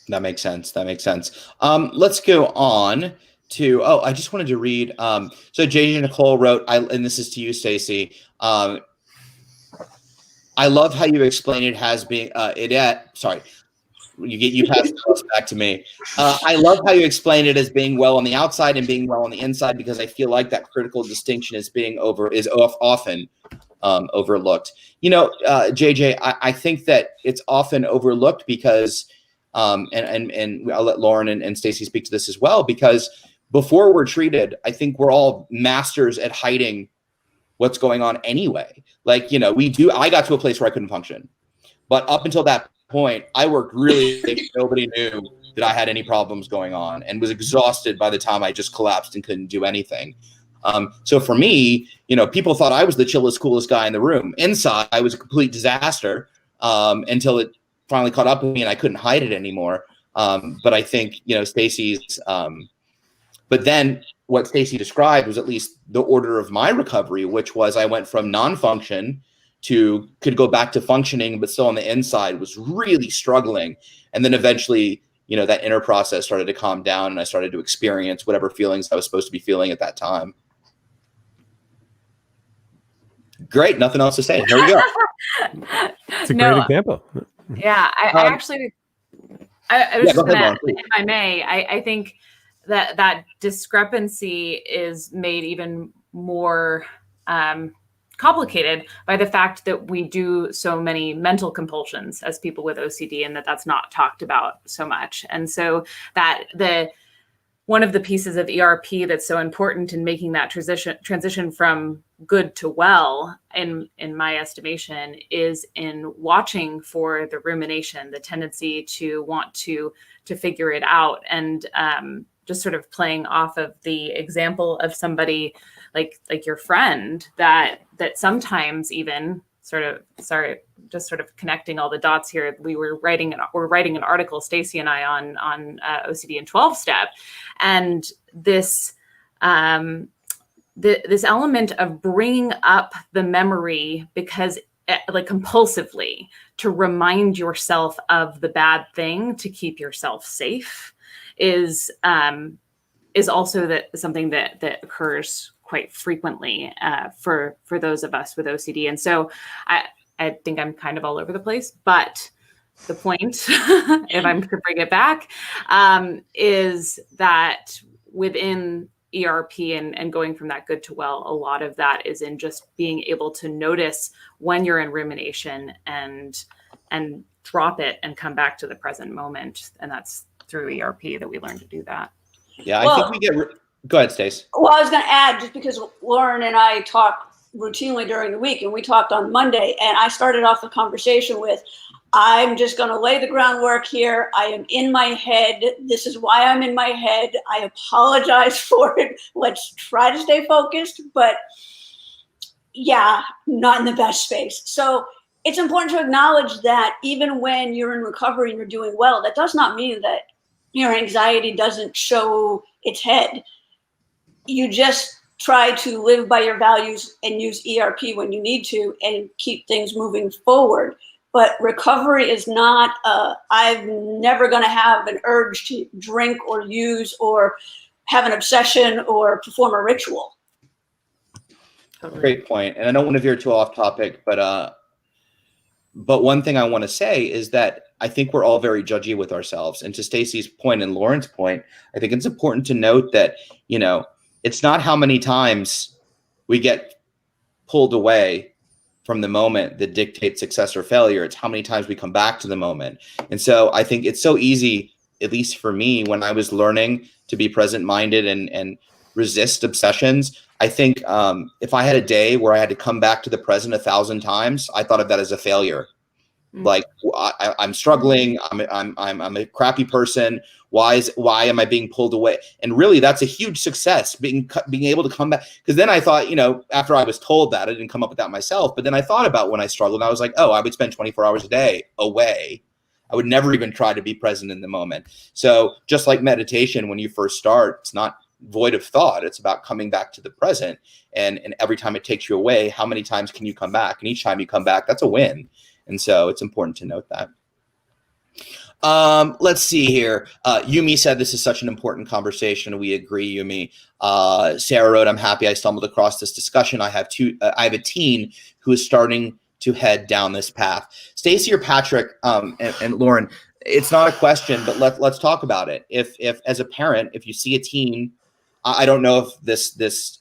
That makes sense. That makes sense. Let's go on to, I just wanted to read. So JJ Nicole wrote, and this is to you, Stacy. I love how you explain it as being sorry, you passed the bus back to me. I love how you explain it as being well on the outside and being well on the inside, because I feel like that critical distinction is often overlooked. You know, JJ, I think that it's often overlooked because, and I'll let Lauren and Stacy speak to this as well, because before we're treated, I think we're all masters at hiding what's going on anyway. Like, you know, I got to a place where I couldn't function, but up until that point, I worked really late. Nobody knew that I had any problems going on and was exhausted by the time I just collapsed and couldn't do anything. So for me, you know, people thought I was the chillest, coolest guy in the room. Inside, I was a complete disaster until it finally caught up with me and I couldn't hide it anymore. But I think, you know, Stacy's, but then what Stacy described was at least the order of my recovery, which was I went from non-function to could go back to functioning, but still on the inside was really struggling. And then eventually, you know, that inner process started to calm down and I started to experience whatever feelings I was supposed to be feeling at that time. Great. Nothing else to say. Here we go. It's a great example. Yeah. I actually, I was just gonna, if I may, I think that discrepancy is made even more complicated by the fact that we do so many mental compulsions as people with OCD, and that's not talked about so much. And so that one of the pieces of ERP that's so important in making that transition from good to well, in my estimation, is in watching for the rumination, the tendency to want to figure it out, and just sort of playing off of the example of somebody like your friend that sometimes even sort of connecting all the dots here. We're writing an article, Stacy and I, on OCD and 12-step, and this this element of bringing up the memory because like compulsively to remind yourself of the bad thing to keep yourself safe is also something that occurs quite frequently for those of us with OCD. And so I think I'm kind of all over the place, but the point, if I'm to bring it back, is that within ERP and going from that good to well, a lot of that is in just being able to notice when you're in rumination and drop it and come back to the present moment. And that's through ERP that we learn to do that. Yeah, I think we get... Go ahead, Stace. Well, I was going to add, just because Lauren and I talk routinely during the week, and we talked on Monday, and I started off the conversation with, I'm just going to lay the groundwork here. I am in my head. This is why I'm in my head. I apologize for it. Let's try to stay focused, but yeah, not in the best space. So it's important to acknowledge that even when you're in recovery and you're doing well, that does not mean that your anxiety doesn't show its head. You just try to live by your values and use ERP when you need to and keep things moving forward. But recovery is not, I'm never going to have an urge to drink or use or have an obsession or perform a ritual. Totally. Great point. And I don't want to veer too off topic, but one thing I want to say is that I think we're all very judgy with ourselves. And to Stacey's point and Lauren's point, I think it's important to note that, you know, it's not how many times we get pulled away from the moment that dictates success or failure. It's how many times we come back to the moment. And so I think it's so easy, at least for me, when I was learning to be present-minded and resist obsessions. I think if I had a day where I had to come back to the present 1,000 times, I thought of that as a failure. Like I'm struggling. I'm a crappy person. Why am I being pulled away? And really, that's a huge success, being able to come back. Because then I thought, you know, after I was told that, I didn't come up with that myself. But then I thought about when I struggled. And I was like, oh, I would spend 24 hours a day away. I would never even try to be present in the moment. So just like meditation, when you first start, it's not void of thought. It's about coming back to the present. And every time it takes you away, how many times can you come back? And each time you come back, that's a win. And so it's important to note that. Let's see here. Yumi said this is such an important conversation. We agree, Yumi. Sarah wrote, I'm happy I stumbled across this discussion. I have a teen who is starting to head down this path. Stacey or Patrick and Lauren, it's not a question, but let's talk about it. If as a parent, if you see a teen, I don't know if this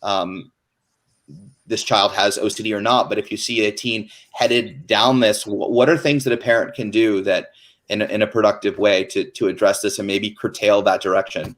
child has OCD or not, but if you see a teen headed down this, what are things that a parent can do that in a productive way to address this and maybe curtail that direction?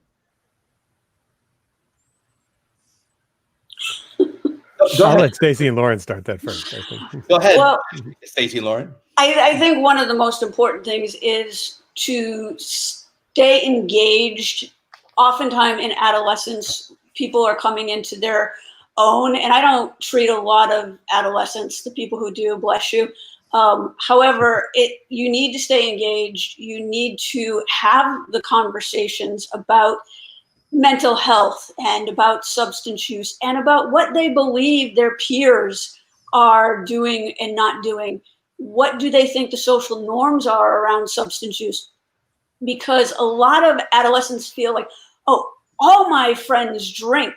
I'll let Stacey and Lauren start that first, I think. Go ahead, Well, Stacey and Lauren. I think one of the most important things is to stay engaged. Oftentimes in adolescence, people are coming into their own, and I don't treat a lot of adolescents, the people who do, bless you. However, you need to stay engaged. You need to have the conversations about mental health and about substance use and about what they believe their peers are doing and not doing. What do they think the social norms are around substance use? Because a lot of adolescents feel like, oh, all my friends drink.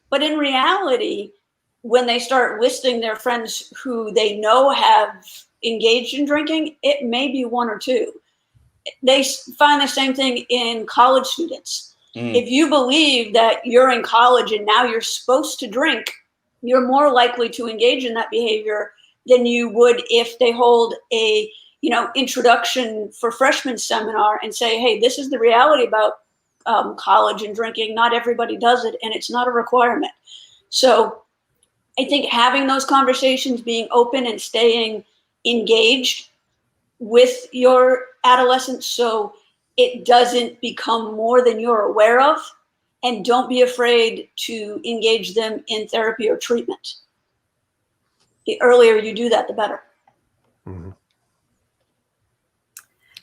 But in reality, when they start listing their friends who they know have engaged in drinking, it may be one or two. They find the same thing in college students. If you believe that you're in college and now you're supposed to drink, you're more likely to engage in that behavior than you would if they hold a, introduction for freshmen seminar and say, hey, this is the reality about college and drinking. Not everybody does it, and it's not a requirement. So I think having those conversations, being open and staying engaged with your adolescents so it doesn't become more than you're aware of, and don't be afraid to engage them in therapy or treatment. The earlier you do that, the better. Mm-hmm.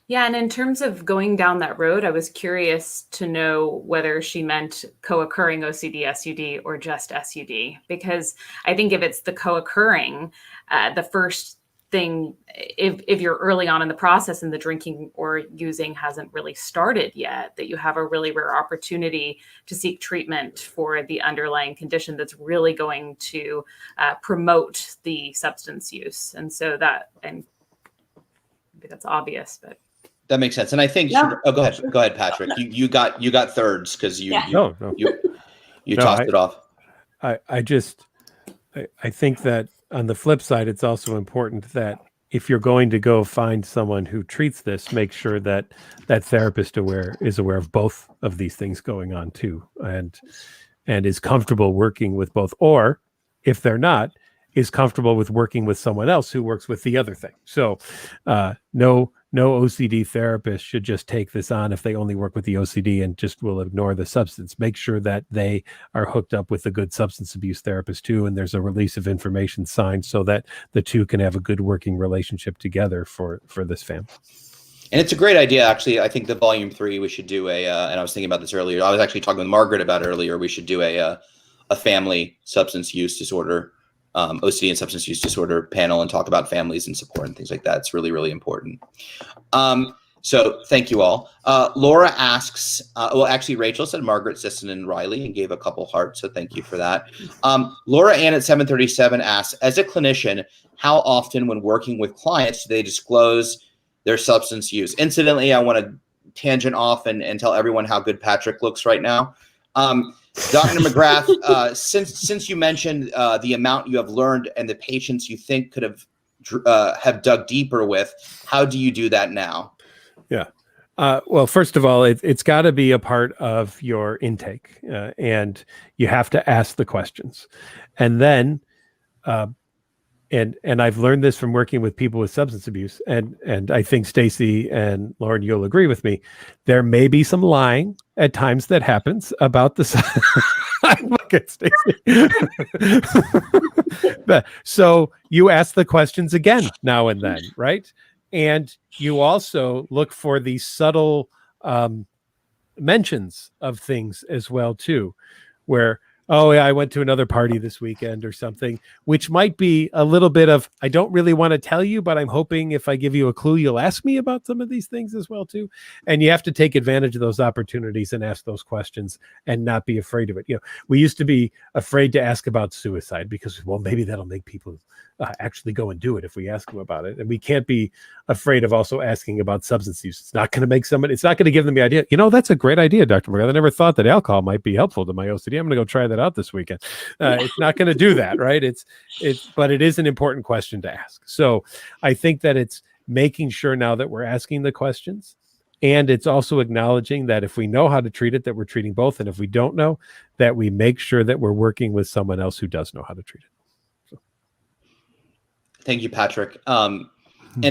Yeah, and in terms of going down that road, I was curious to know whether she meant co-occurring OCD, SUD, or just SUD, because I think if it's the co-occurring, the first thing, if you're early on in the process and the drinking or using hasn't really started yet, that you have a really rare opportunity to seek treatment for the underlying condition that's really going to promote the substance use. And so maybe that's obvious, but. That makes sense. And I think, No. go ahead, Patrick. No. You got thirds because you tossed it off. I think that on the flip side, it's also important that if you're going to go find someone who treats this, make sure that that therapist is aware of both of these things going on too, and is comfortable working with both, or if they're not, is comfortable with working with someone else who works with the other thing. So know no OCD therapist should just take this on if they only work with the OCD and just will ignore the substance. Make sure that they are hooked up with a good substance abuse therapist too, and there's a release of information signed so that the two can have a good working relationship together for this family. And it's a great idea, actually. I think the volume 3, we should do and I was thinking about this earlier. I was actually talking with Margaret about it earlier. We should do a family substance use disorder, OCD and substance use disorder panel and talk about families and support and things like that. It's really, really important. So thank you all. Laura asks, well, actually, Rachel said Margaret, Sisson, and Riley and gave a couple hearts. So thank you for that. Laura Ann at 737 asks, as a clinician, how often when working with clients do they disclose their substance use? Incidentally, I want to tangent off and tell everyone how good Patrick looks right now. Dr. McGrath, since you mentioned the amount you have learned and the patients you think could have dug deeper with, how do you do that now? Yeah. Well, first of all, it's got to be a part of your intake, and you have to ask the questions. And then, and I've learned this from working with people with substance abuse, and I think Stacy and Lauren, you'll agree with me. There may be some lying at times that happens about the. Look at Stacy. So you ask the questions again now and then, right? And you also look for these subtle mentions of things as well too, where, oh yeah, I went to another party this weekend or something, which might be a little bit of, I don't really want to tell you, but I'm hoping if I give you a clue, you'll ask me about some of these things as well too. And you have to take advantage of those opportunities and ask those questions and not be afraid of it. You know, we used to be afraid to ask about suicide because, well, maybe that'll make people actually go and do it if we ask them about it. And we can't be afraid of also asking about substance use. It's not going to make somebody, it's not going to give them the idea, you know, that's a great idea, Dr. McGrath. I never thought that alcohol might be helpful to my OCD. I'm going to go try that out this weekend. It's not going to do that, right? But it is an important question to ask. So I think that it's making sure now that we're asking the questions, and it's also acknowledging that if we know how to treat it, that we're treating both. And if we don't know, that we make sure that we're working with someone else who does know how to treat it. Thank you, Patrick. And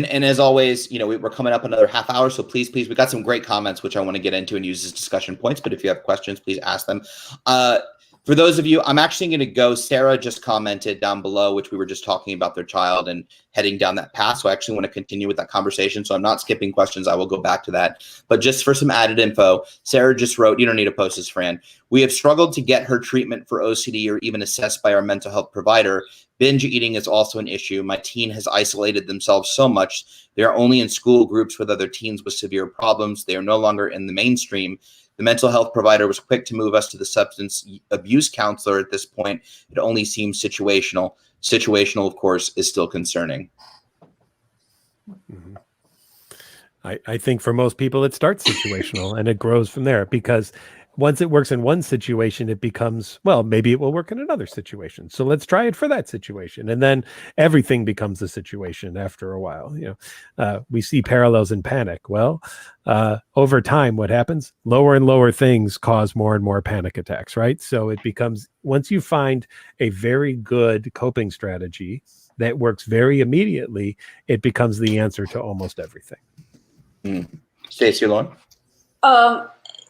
as always, you know, we're coming up another half hour, so please, we got some great comments, which I want to get into and use as discussion points. But if you have questions, please ask them. For those of you, I'm actually going to go, Sarah just commented down below, which we were just talking about their child and heading down that path. So I actually want to continue with that conversation. So I'm not skipping questions. I will go back to that. But just for some added info, Sarah just wrote, you don't need to post this, Fran. We have struggled to get her treatment for OCD or even assessed by our mental health provider. Binge eating is also an issue. My teen has isolated themselves so much. They are only in school groups with other teens with severe problems. They are no longer in the mainstream. The mental health provider was quick to move us to the substance abuse counselor at this point. It only seems situational. Situational, of course, is still concerning. Mm-hmm. I think for most people, it starts situational and it grows from there, because once it works in one situation, it becomes, well, maybe it will work in another situation. So let's try it for that situation. And then everything becomes a situation after a while. You know, we see parallels in panic. Well, over time, what happens? Lower and lower things cause more and more panic attacks, right? So it becomes, once you find a very good coping strategy that works very immediately, it becomes the answer to almost everything. Stacy, Lauren?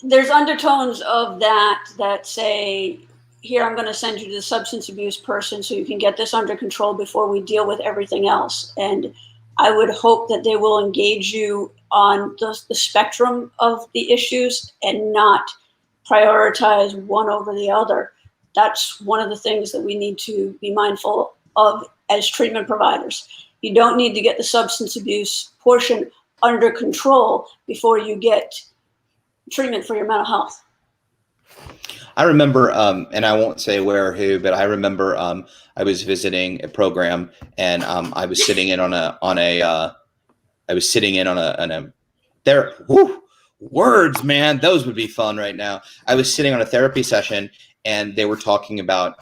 There's undertones of that say, here, I'm going to send you to the substance abuse person so you can get this under control before we deal with everything else. And I would hope that they will engage you on the spectrum of the issues and not prioritize one over the other. That's one of the things that we need to be mindful of as treatment providers. You don't need to get the substance abuse portion under control before you get treatment for your mental health. I remember, and I won't say where or who, but I remember I was visiting a program, and I was sitting in on a words, man, those would be fun right now. I was sitting on a therapy session, and they were talking about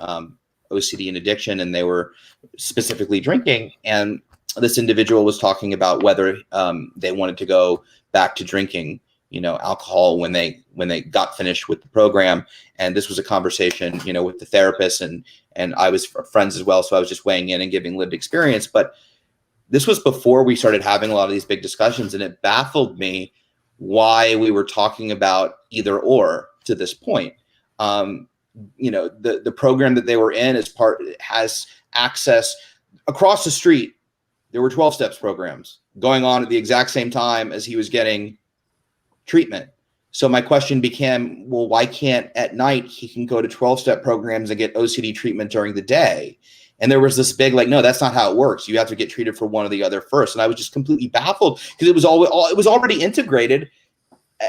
OCD and addiction, and they were specifically drinking, and this individual was talking about whether they wanted to go back to drinking, you know, alcohol when they got finished with the program. And this was a conversation, you know, with the therapist, and I was friends as well. So I was just weighing in and giving lived experience. But this was before we started having a lot of these big discussions, and it baffled me why we were talking about either or to this point. The program that they were in has access across the street. There were 12 steps programs going on at the exact same time as he was getting treatment. So my question became, well, why can't at night he can go to 12-step programs and get OCD treatment during the day? And there was this big, like, no, that's not how it works. You have to get treated for one or the other first. And I was just completely baffled because it was already integrated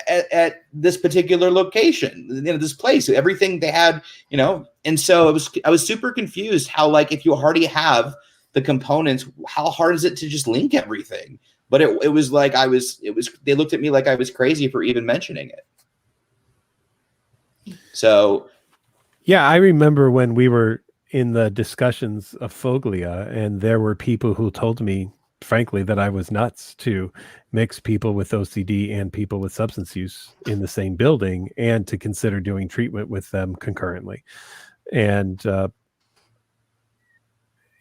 at this particular location, this place, everything they had, and so I was super confused how, like, if you already have the components, how hard is it to just link everything? But it was like they looked at me like I was crazy for even mentioning it. So, yeah, I remember when we were in the discussions of Foglia, and there were people who told me, frankly, that I was nuts to mix people with OCD and people with substance use in the same building and to consider doing treatment with them concurrently. And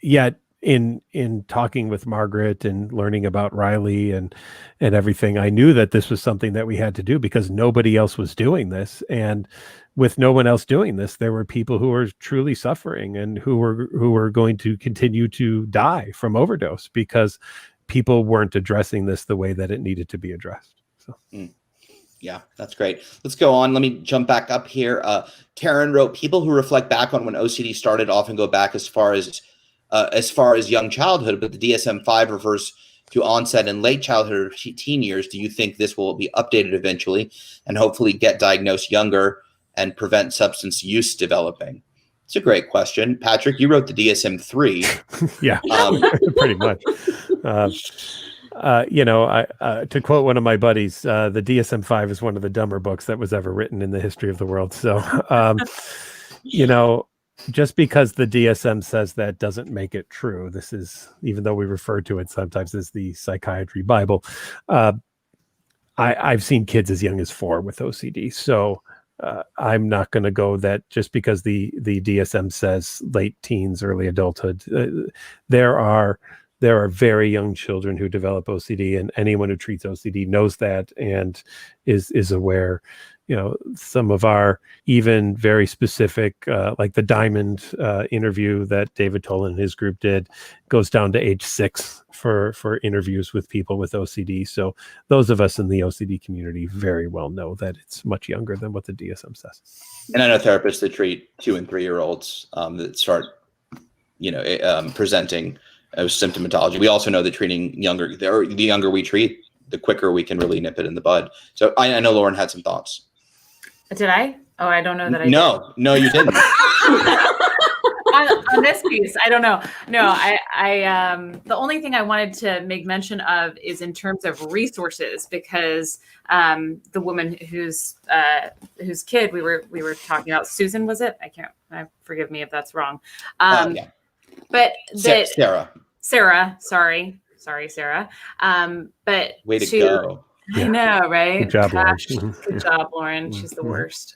yet in talking with Margaret and learning about Riley and everything, I knew that this was something that we had to do because nobody else was doing this. And with no one else doing this, there were people who were truly suffering and who were going to continue to die from overdose because people weren't addressing this the way that it needed to be addressed. So. Yeah, that's great. Let's go on. Let me jump back up here. Taryn wrote, people who reflect back on when OCD started often go back as far as young childhood, but the DSM-5 refers to onset in late childhood or teen years. Do you think this will be updated eventually and hopefully get diagnosed younger and prevent substance use developing? It's a great question. Patrick, you wrote the DSM-3. Yeah, pretty much. To quote one of my buddies, the DSM-5 is one of the dumber books that was ever written in the history of the world. So, just because the DSM says that doesn't make it true. This is, even though we refer to it sometimes as the psychiatry Bible, I've seen kids as young as 4 with OCD. So I'm not going to go that just because the DSM says late teens, early adulthood. There are very young children who develop OCD, and anyone who treats OCD knows that and is aware. Some of our even very specific, like the Diamond interview that David Tolan and his group did, goes down to age 6 for interviews with people with OCD. So those of us in the OCD community very well know that it's much younger than what the DSM says. And I know therapists that treat 2 and 3-year-olds that start, presenting as symptomatology. We also know that treating younger, the younger we treat, the quicker we can really nip it in the bud. So I know Lauren had some thoughts. Did I? Oh, I don't know that I did. No, you didn't. on this piece, I don't know. No, I the only thing I wanted to make mention of is in terms of resources, because the woman whose kid we were talking about, Susan, was it? Forgive me if that's wrong. Yeah. But Sarah. Sorry, Sarah. But way to go. I know, right? Good job, Lauren. Good job, Lauren. She's the worst.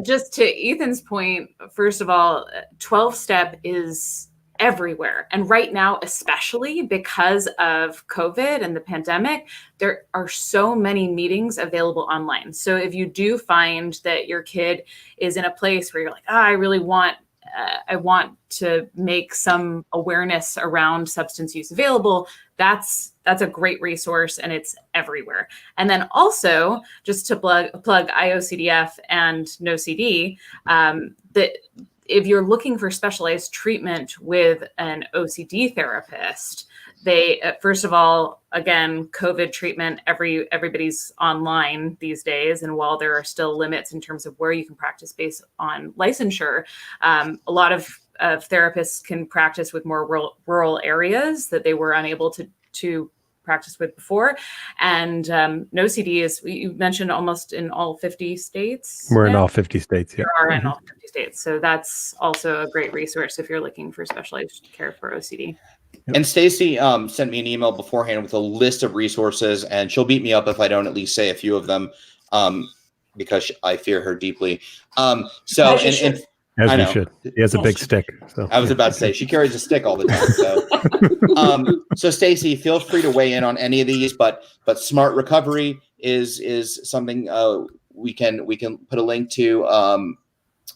Just to Ethan's point, first of all, 12-step is everywhere. And right now, especially because of COVID and the pandemic, there are so many meetings available online. So if you do find that your kid is in a place where you're like, I really want I want to make some awareness around substance use available, that's a great resource, and it's everywhere. And then also, just to plug IOCDF and NoCD, that if you're looking for specialized treatment with an OCD therapist, they first of all, again, COVID treatment, everybody's online these days, and while there are still limits in terms of where you can practice based on licensure, a lot of therapists can practice with more rural areas that they were unable to practice with before. And NoCD is, you mentioned, almost in all 50 states. We're in all 50 states, yeah. We are in all 50 states. So that's also a great resource if you're looking for specialized care for OCD. Yep. And Stacy sent me an email beforehand with a list of resources, and she'll beat me up if I don't at least say a few of them, because I fear her deeply. As I we know. should. He has a big stick. So I was about to say she carries a stick all the time. So, so Stacy, feel free to weigh in on any of these, but smart recovery is something we can put a link to.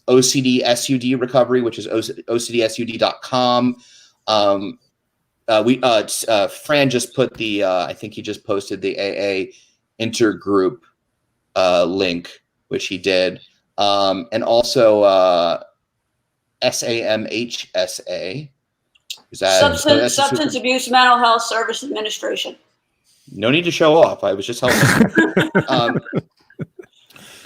OCD SUD recovery, which is ocdsud.com. Fran just put the I think he just posted the AA intergroup link, which he did, and also SAMHSA. Is that Substance Abuse Mental Health Service Administration? No need to show off. I was just helping.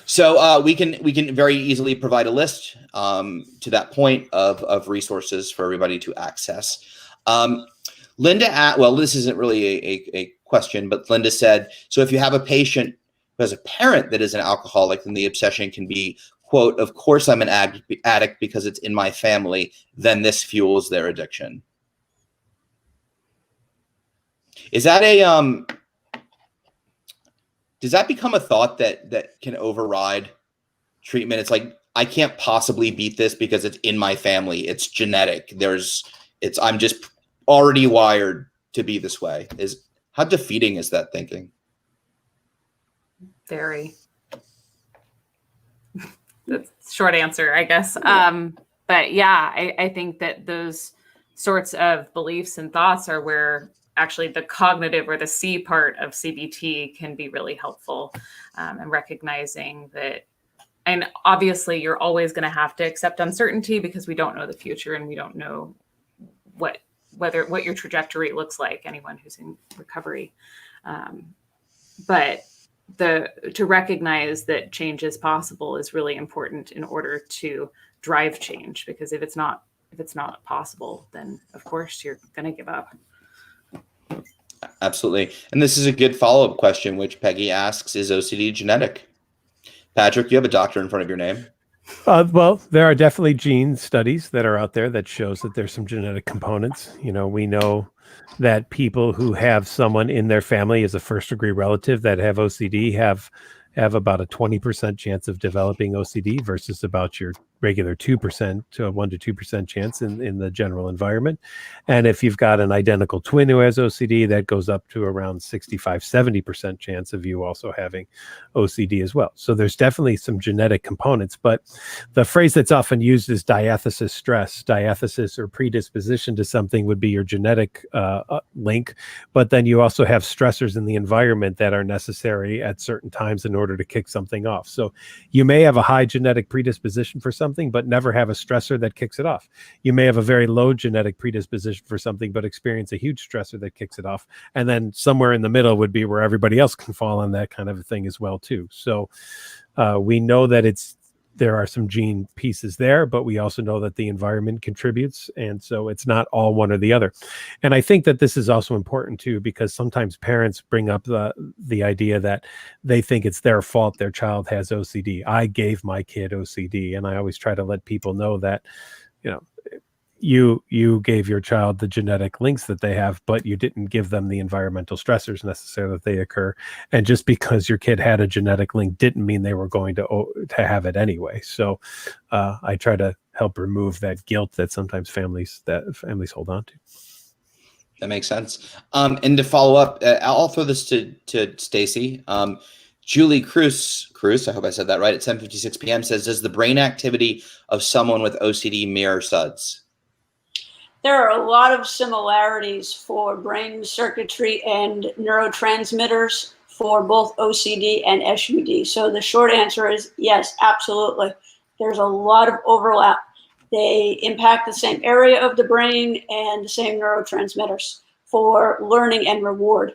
So we can very easily provide a list to that point of resources for everybody to access. Linda, well, this isn't really a question, but Linda said, so if you have a patient who has a parent that is an alcoholic, then the obsession can be, quote, of course I'm an addict because it's in my family, then this fuels their addiction. Is that does that become a thought that can override treatment? It's like, I can't possibly beat this because it's in my family. It's genetic. I'm just already wired to be this way. How defeating is that thinking? Very. That's the short answer, I guess. But yeah, I think that those sorts of beliefs and thoughts are where actually the cognitive or the C part of CBT can be really helpful, and recognizing that. And obviously you're always going to have to accept uncertainty because we don't know the future and we don't know what your trajectory looks like, anyone who's in recovery. But to recognize that change is possible is really important in order to drive change, because if it's not possible, then of course you're going to give up. Absolutely. And this is a good follow-up question, which Peggy asks, is OCD genetic? Patrick, you have a doctor in front of your name. Well, there are definitely gene studies that are out there that shows that there's some genetic components. We know that people who have someone in their family as a first-degree relative that have OCD have about a 20% chance of developing OCD versus about your regular 2% to a 1 to 2% chance in the general environment. And if you've got an identical twin who has OCD, that goes up to around 65-70% chance of you also having OCD as well. So there's definitely some genetic components, but the phrase that's often used is diathesis stress. Diathesis or predisposition to something would be your genetic link, but then you also have stressors in the environment that are necessary at certain times in order to kick something off. So you may have a high genetic predisposition for something, but never have a stressor that kicks it off. You may have a very low genetic predisposition for something, but experience a huge stressor that kicks it off. And then somewhere in the middle would be where everybody else can fall on that kind of a thing as well, too. So we know that there are some gene pieces there, but we also know that the environment contributes. And so it's not all one or the other. And I think that this is also important too, because sometimes parents bring up the idea that they think it's their fault their child has OCD. I gave my kid OCD. And I always try to let people know that, you gave your child the genetic links that they have, but you didn't give them the environmental stressors necessarily that they occur. And just because your kid had a genetic link didn't mean they were going to have it anyway. So I try to help remove that guilt that sometimes families hold on to. That makes sense. And to follow up, I'll throw this to Stacy. Julie Cruz, I hope I said that right, at 7:56 p.m. says, does the brain activity of someone with OCD mirror SUDS? There are a lot of similarities for brain circuitry and neurotransmitters for both OCD and SUD. So the short answer is yes, absolutely. There's a lot of overlap. They impact the same area of the brain and the same neurotransmitters for learning and reward.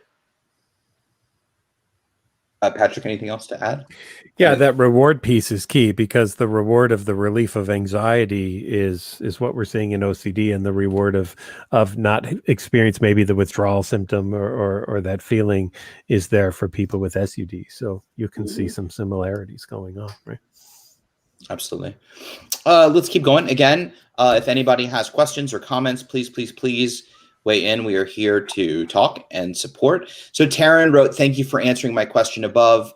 Patrick, anything else to add? Yeah, that reward piece is key, because the reward of the relief of anxiety is what we're seeing in OCD, and the reward of not experience maybe the withdrawal symptom or that feeling is there for people with SUD. So you can see some similarities going on, right? Absolutely. Let's keep going. Again, if anybody has questions or comments, please weigh in. We are here to talk and support. So Taryn wrote, thank you for answering my question above.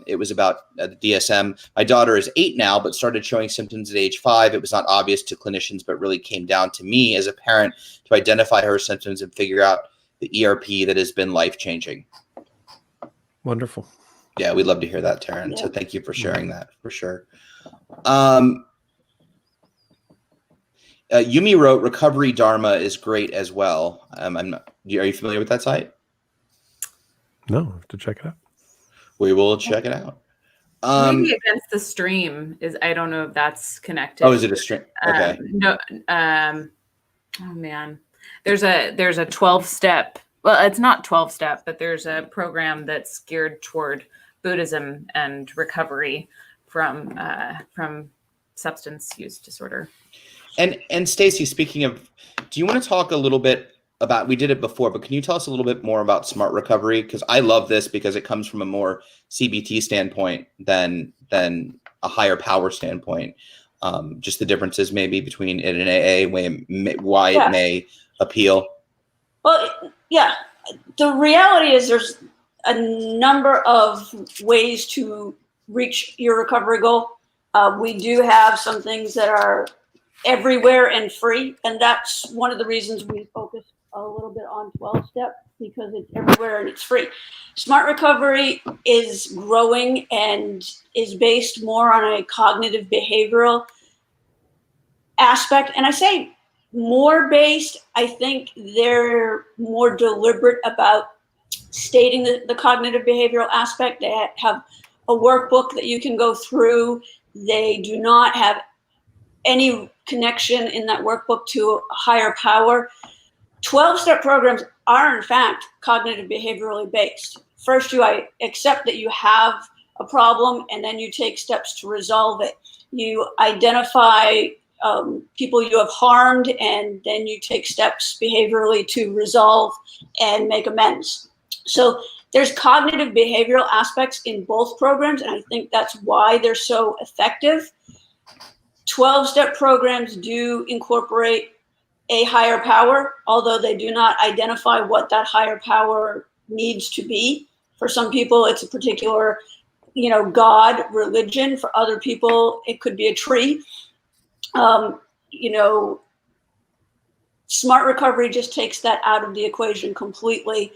It was about the DSM. My daughter is 8 now, but started showing symptoms at age 5. It was not obvious to clinicians, but really came down to me as a parent to identify her symptoms and figure out the ERP that has been life-changing. Wonderful. Yeah, we'd love to hear that, Taryn. Yeah. So thank you for sharing that, for sure. Yumi wrote, Recovery Dharma is great as well. Are you familiar with that site? No, I have to check it out. We will check it out. Maybe Against the Stream is, I don't know if that's connected. Oh, is it a stream? Okay. No. Oh man, there's a 12-step. Well, it's not 12-step, but there's a program that's geared toward Buddhism and recovery from substance use disorder. And Stacy, speaking of, do you want to talk a little bit about, we did it before, but can you tell us a little bit more about smart recovery? Because I love this because it comes from a more CBT standpoint than a higher power standpoint. Just the differences maybe between it and AA, why it may appeal. Well, yeah, the reality is there's a number of ways to reach your recovery goal. We do have some things that are everywhere and free, and that's one of the reasons we focus a little bit on 12-step, because it's everywhere and it's free. Smart recovery is growing and is based more on a cognitive behavioral aspect. And I say more based, I think they're more deliberate about stating the cognitive behavioral aspect. They have a workbook that you can go through. They do not have any connection in that workbook to a higher power. 12-step programs are in fact cognitive behaviorally based. First, you accept that you have a problem, and then you take steps to resolve it. You identify people you have harmed, and then you take steps behaviorally to resolve and make amends. So there's cognitive behavioral aspects in both programs, and I think that's why they're so effective. 12-step programs do incorporate a higher power, although they do not identify what that higher power needs to be. For some people, it's a particular, God, religion. For other people, it could be a tree. Smart recovery just takes that out of the equation completely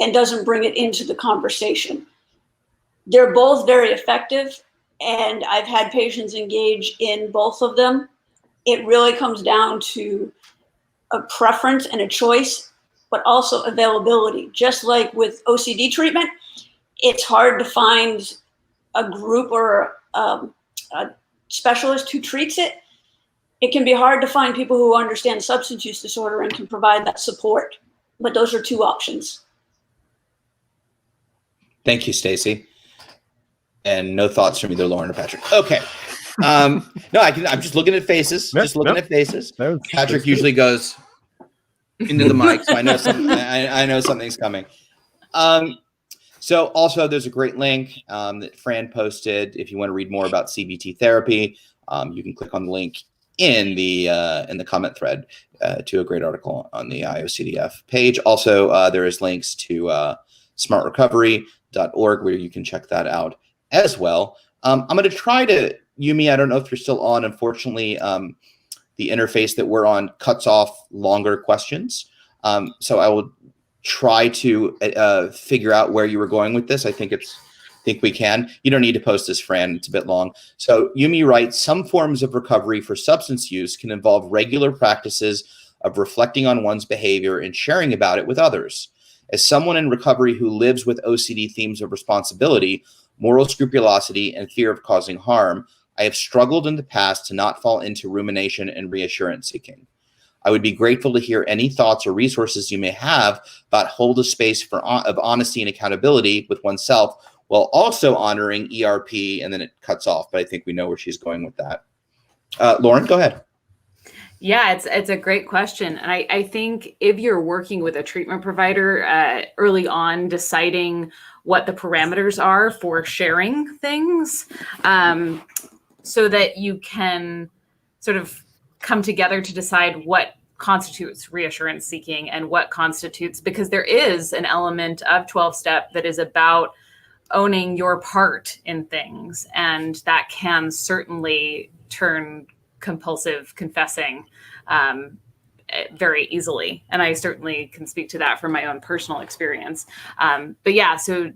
and doesn't bring it into the conversation. They're both very effective, and I've had patients engage in both of them. It really comes down to a preference and a choice, but also availability. Just like with OCD treatment, it's hard to find a group or a specialist who treats it. It can be hard to find people who understand substance use disorder and can provide that support. But those are two options. Thank you, Stacy. And no thoughts from either Lauren or Patrick. Okay. No, I'm just looking at faces. At faces. Patrick usually goes into the mic, so I know I know something's coming. So also, there's a great link that Fran posted. If you want to read more about CBT therapy, you can click on the link in the comment thread to a great article on the IOCDF page. Also, there is links to smartrecovery.org where you can check that out as well. I'm going to try to, Yumi, I don't know if you're still on. Unfortunately, the interface that we're on cuts off longer questions. So I will try to figure out where you were going with this. I think we can. You don't need to post this, Fran. It's a bit long. So Yumi writes, some forms of recovery for substance use can involve regular practices of reflecting on one's behavior and sharing about it with others. As someone in recovery who lives with OCD themes of responsibility, moral scrupulosity, and fear of causing harm, I have struggled in the past to not fall into rumination and reassurance seeking. I would be grateful to hear any thoughts or resources you may have about hold a space of honesty and accountability with oneself while also honoring ERP, and then it cuts off, but I think we know where she's going with that. Lauren, go ahead. Yeah, it's a great question. And I think if you're working with a treatment provider early on, deciding what the parameters are for sharing things so that you can sort of come together to decide what constitutes reassurance seeking and what constitutes, because there is an element of 12-step that is about owning your part in things. And that can certainly turn compulsive confessing very easily. And I certainly can speak to that from my own personal experience. But yeah, so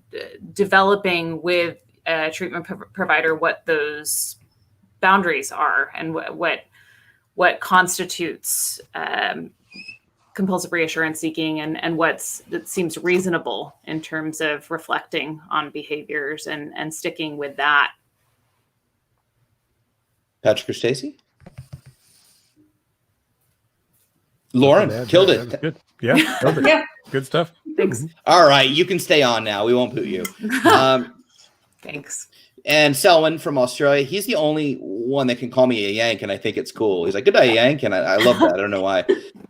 developing with a treatment provider what those boundaries are and what constitutes compulsive reassurance seeking and that seems reasonable in terms of reflecting on behaviors and sticking with that. Patrick or Stacy? Lauren, killed it. Good. Yeah, killed it. Yeah. Good stuff. Thanks. All right, you can stay on now. We won't boot you. Thanks. And Selwyn from Australia, he's the only one that can call me a Yank, and I think it's cool. He's like, good day, Yank, and I love that. I don't know why.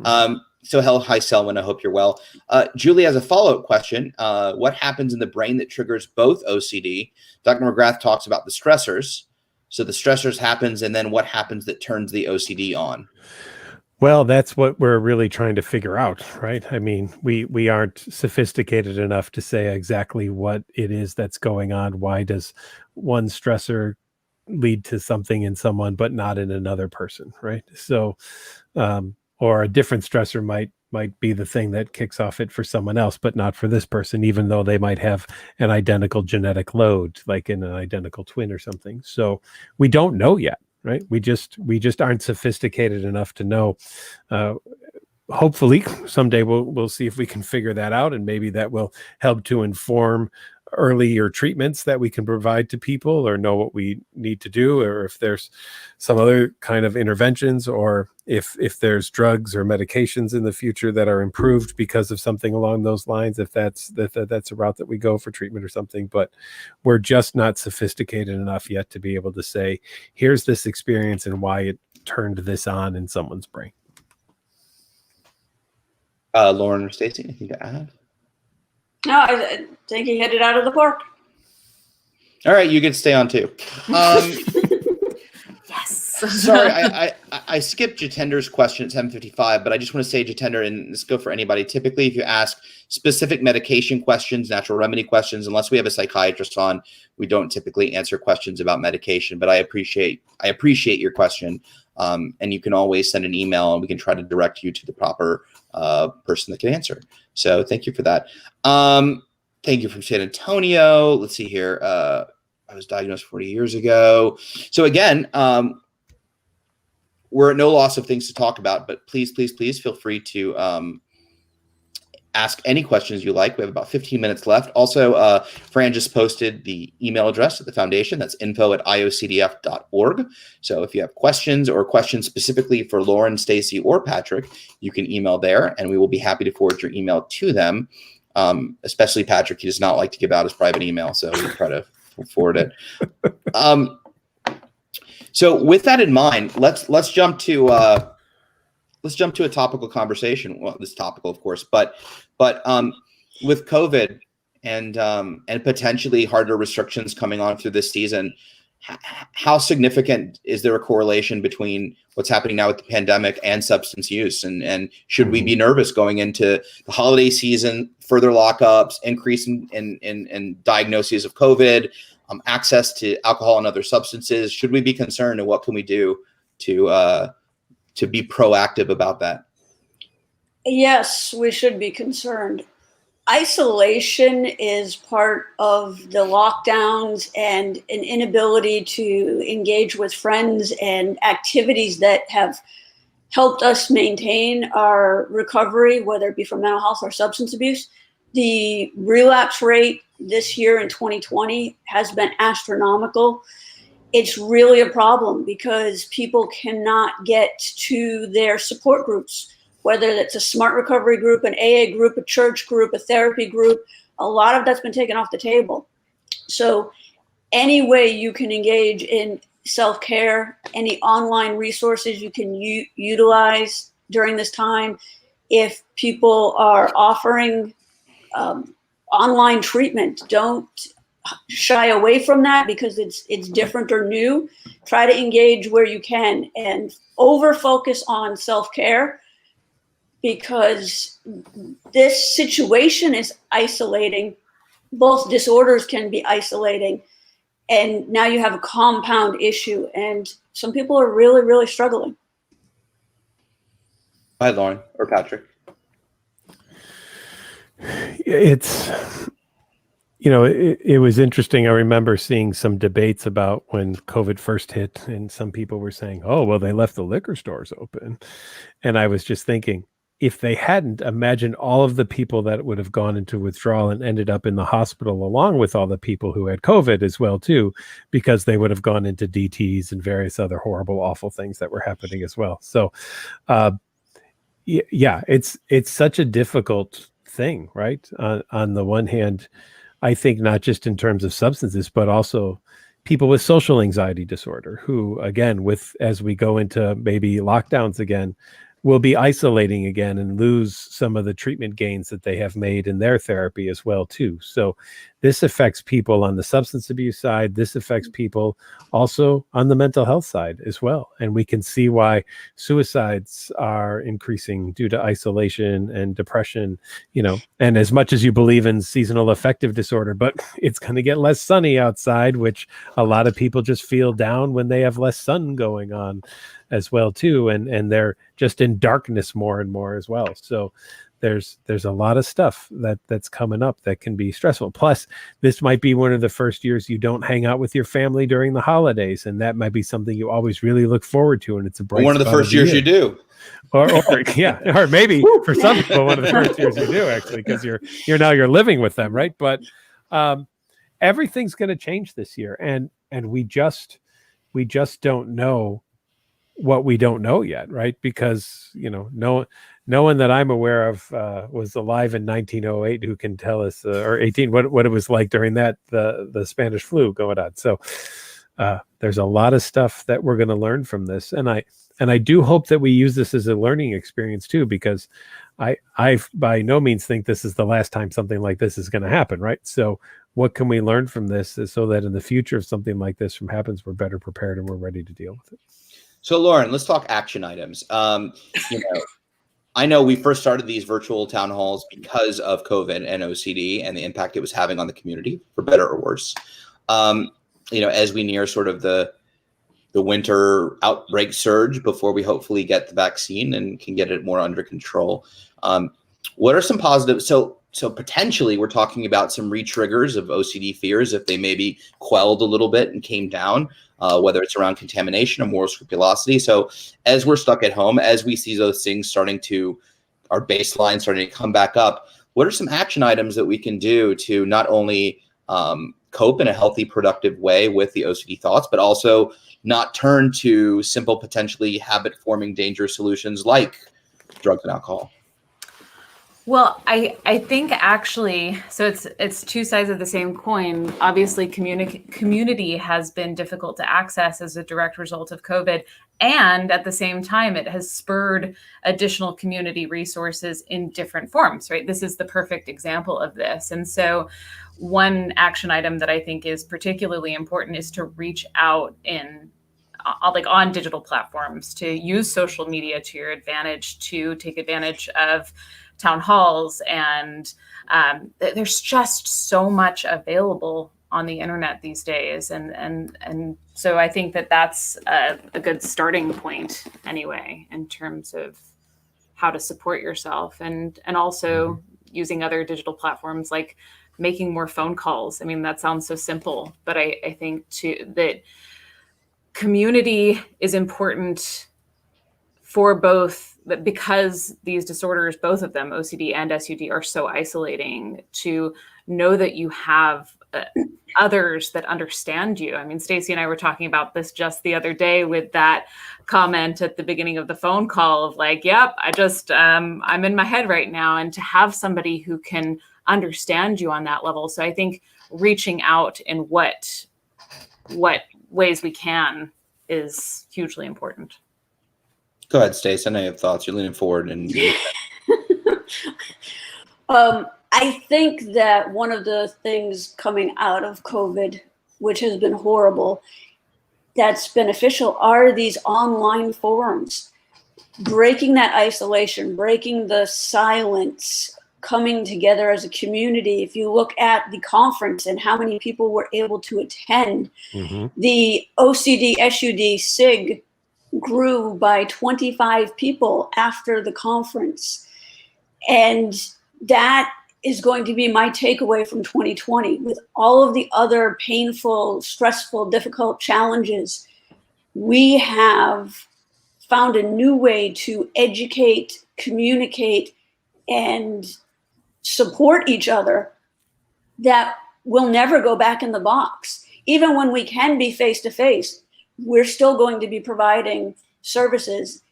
Hi, Selwyn. I hope you're well. Julie has a follow-up question. What happens in the brain that triggers both OCD? Dr. McGrath talks about the stressors. So the stressors happens, and then what happens that turns the OCD on? Well, that's what we're really trying to figure out, right? I mean, we aren't sophisticated enough to say exactly what it is that's going on. Why does one stressor lead to something in someone but not in another person, right? So, or a different stressor might be the thing that kicks off it for someone else, but not for this person, even though they might have an identical genetic load, like in an identical twin or something. So we don't know yet. Right. We just aren't sophisticated enough to know. Hopefully someday we'll see if we can figure that out, and maybe that will help to inform earlier treatments that we can provide to people, or know what we need to do, or if there's some other kind of interventions, or if there's drugs or medications in the future that are improved because of something along those lines, if that's a route that we go for treatment or something. But we're just not sophisticated enough yet to be able to say, here's this experience and why it turned this on in someone's brain. Lauren or Stacy, anything to add? No, I think he hit it out of the park. All right, you can stay on too. Yes. Sorry, I skipped Jitender's question at 7:55, but I just want to say, Jitender, and this go for anybody. Typically, if you ask specific medication questions, natural remedy questions, unless we have a psychiatrist on, we don't typically answer questions about medication. But I appreciate your question, and you can always send an email, and we can try to direct you to the proper person that can answer. So thank you for that. Thank you from San Antonio. Let's see here. I was diagnosed 40 years ago. So again, we're at no loss of things to talk about, but please feel free to ask any questions you like. We have about 15 minutes left. Also, Fran just posted the email address at the foundation. That's info@iocdf.org. So if you have questions or questions specifically for Lauren, Stacy, or Patrick, you can email there, and we will be happy to forward your email to them. Especially Patrick, he does not like to give out his private email, so we try to forward it. So with that in mind, let's jump to a topical conversation. Well, this topical, of course, but with COVID and potentially harder restrictions coming on through this season, how significant is there a correlation between what's happening now with the pandemic and substance use? And should we be nervous going into the holiday season, further lockups, increase in diagnoses of COVID, access to alcohol and other substances? Should we be concerned, and what can we do to be proactive about that? Yes, we should be concerned. Isolation is part of the lockdowns and an inability to engage with friends and activities that have helped us maintain our recovery, whether it be from mental health or substance abuse. The relapse rate this year in 2020 has been astronomical. It's really a problem because people cannot get to their support groups, whether it's a SMART recovery group, an AA group, a church group, a therapy group. A lot of that's been taken off the table. So any way you can engage in self-care, any online resources you can utilize during this time. If people are offering online treatment, don't shy away from that because it's different or new. Try to engage where you can and over focus on self-care, because this situation is isolating both disorders can be isolating. And now you have a compound issue, and some people are really, really struggling. Hi, Lauren or Patrick. It's, it was interesting. I remember seeing some debates about when COVID first hit, and some people were saying, oh, well, they left the liquor stores open. And I was just thinking, if they hadn't, imagine all of the people that would have gone into withdrawal and ended up in the hospital, along with all the people who had COVID as well, too, because they would have gone into DTs and various other horrible, awful things that were happening as well. So, yeah, it's such a difficult thing, right? On the one hand, I think not just in terms of substances, but also people with social anxiety disorder who, again, as we go into maybe lockdowns again, will be isolating again and lose some of the treatment gains that they have made in their therapy as well, too. So this affects people on the substance abuse side. This affects people also on the mental health side as well. And we can see why suicides are increasing due to isolation and depression, and as much as you believe in seasonal affective disorder, but it's going to get less sunny outside, which a lot of people just feel down when they have less sun going on as well, too. And they're just in darkness more and more as well. So there's a lot of stuff that's coming up that can be stressful. Plus, this might be one of the first years you don't hang out with your family during the holidays, and that might be something you always really look forward to. And it's a bright one of the first years you do, or maybe for some people one of the first years you do, actually, because you're living with them, right? But everything's going to change this year, and we just don't know what we don't know yet, right? Because no one that I'm aware of was alive in 1908 who can tell us, or 18, what it was like during the Spanish flu going on. So there's a lot of stuff that we're going to learn from this, and I do hope that we use this as a learning experience too, because I by no means think this is the last time something like this is going to happen, right? So what can we learn from this so that in the future, if something like this happens, we're better prepared and we're ready to deal with it. So Lauren, let's talk action items. I know we first started these virtual town halls because of COVID and OCD and the impact it was having on the community, for better or worse. As we near sort of the winter outbreak surge before we hopefully get the vaccine and can get it more under control. What are some positives? So potentially we're talking about some re-triggers of OCD fears if they maybe quelled a little bit and came down, whether it's around contamination or moral scrupulosity. So as we're stuck at home, as we see those things our baseline starting to come back up, what are some action items that we can do to not only cope in a healthy, productive way with the OCD thoughts, but also not turn to simple, potentially habit-forming dangerous solutions like drugs and alcohol? Well, I think actually, so it's two sides of the same coin. Obviously, community has been difficult to access as a direct result of COVID. And at the same time, it has spurred additional community resources in different forms, right? This is the perfect example of this. And so one action item that I think is particularly important is to reach out on digital platforms, to use social media to your advantage, to take advantage of town halls. And there's just so much available on the internet these days. And so I think that's a good starting point anyway, in terms of how to support yourself, and also using other digital platforms, like making more phone calls. I mean, that sounds so simple, but I think too that community is important for both, because these disorders, both of them, OCD and SUD, are so isolating, to know that you have others that understand you. I mean, Stacy and I were talking about this just the other day with that comment at the beginning of the phone call of like, yep, I'm in my head right now. And to have somebody who can understand you on that level. So I think reaching out in what ways we can is hugely important. Go ahead, Stace. I know you have thoughts. You're leaning forward. And I think that one of the things coming out of COVID, which has been horrible, that's beneficial, are these online forums. Breaking that isolation, breaking the silence coming together as a community. If you look at the conference and how many people were able to attend, the OCD SUD SIG grew by 25 people after the conference. And that is going to be my takeaway from 2020. With all of the other painful, stressful, difficult challenges, we have found a new way to educate, communicate, and support each other that will never go back in the box. Even when we can be face-to-face, we're still going to be providing services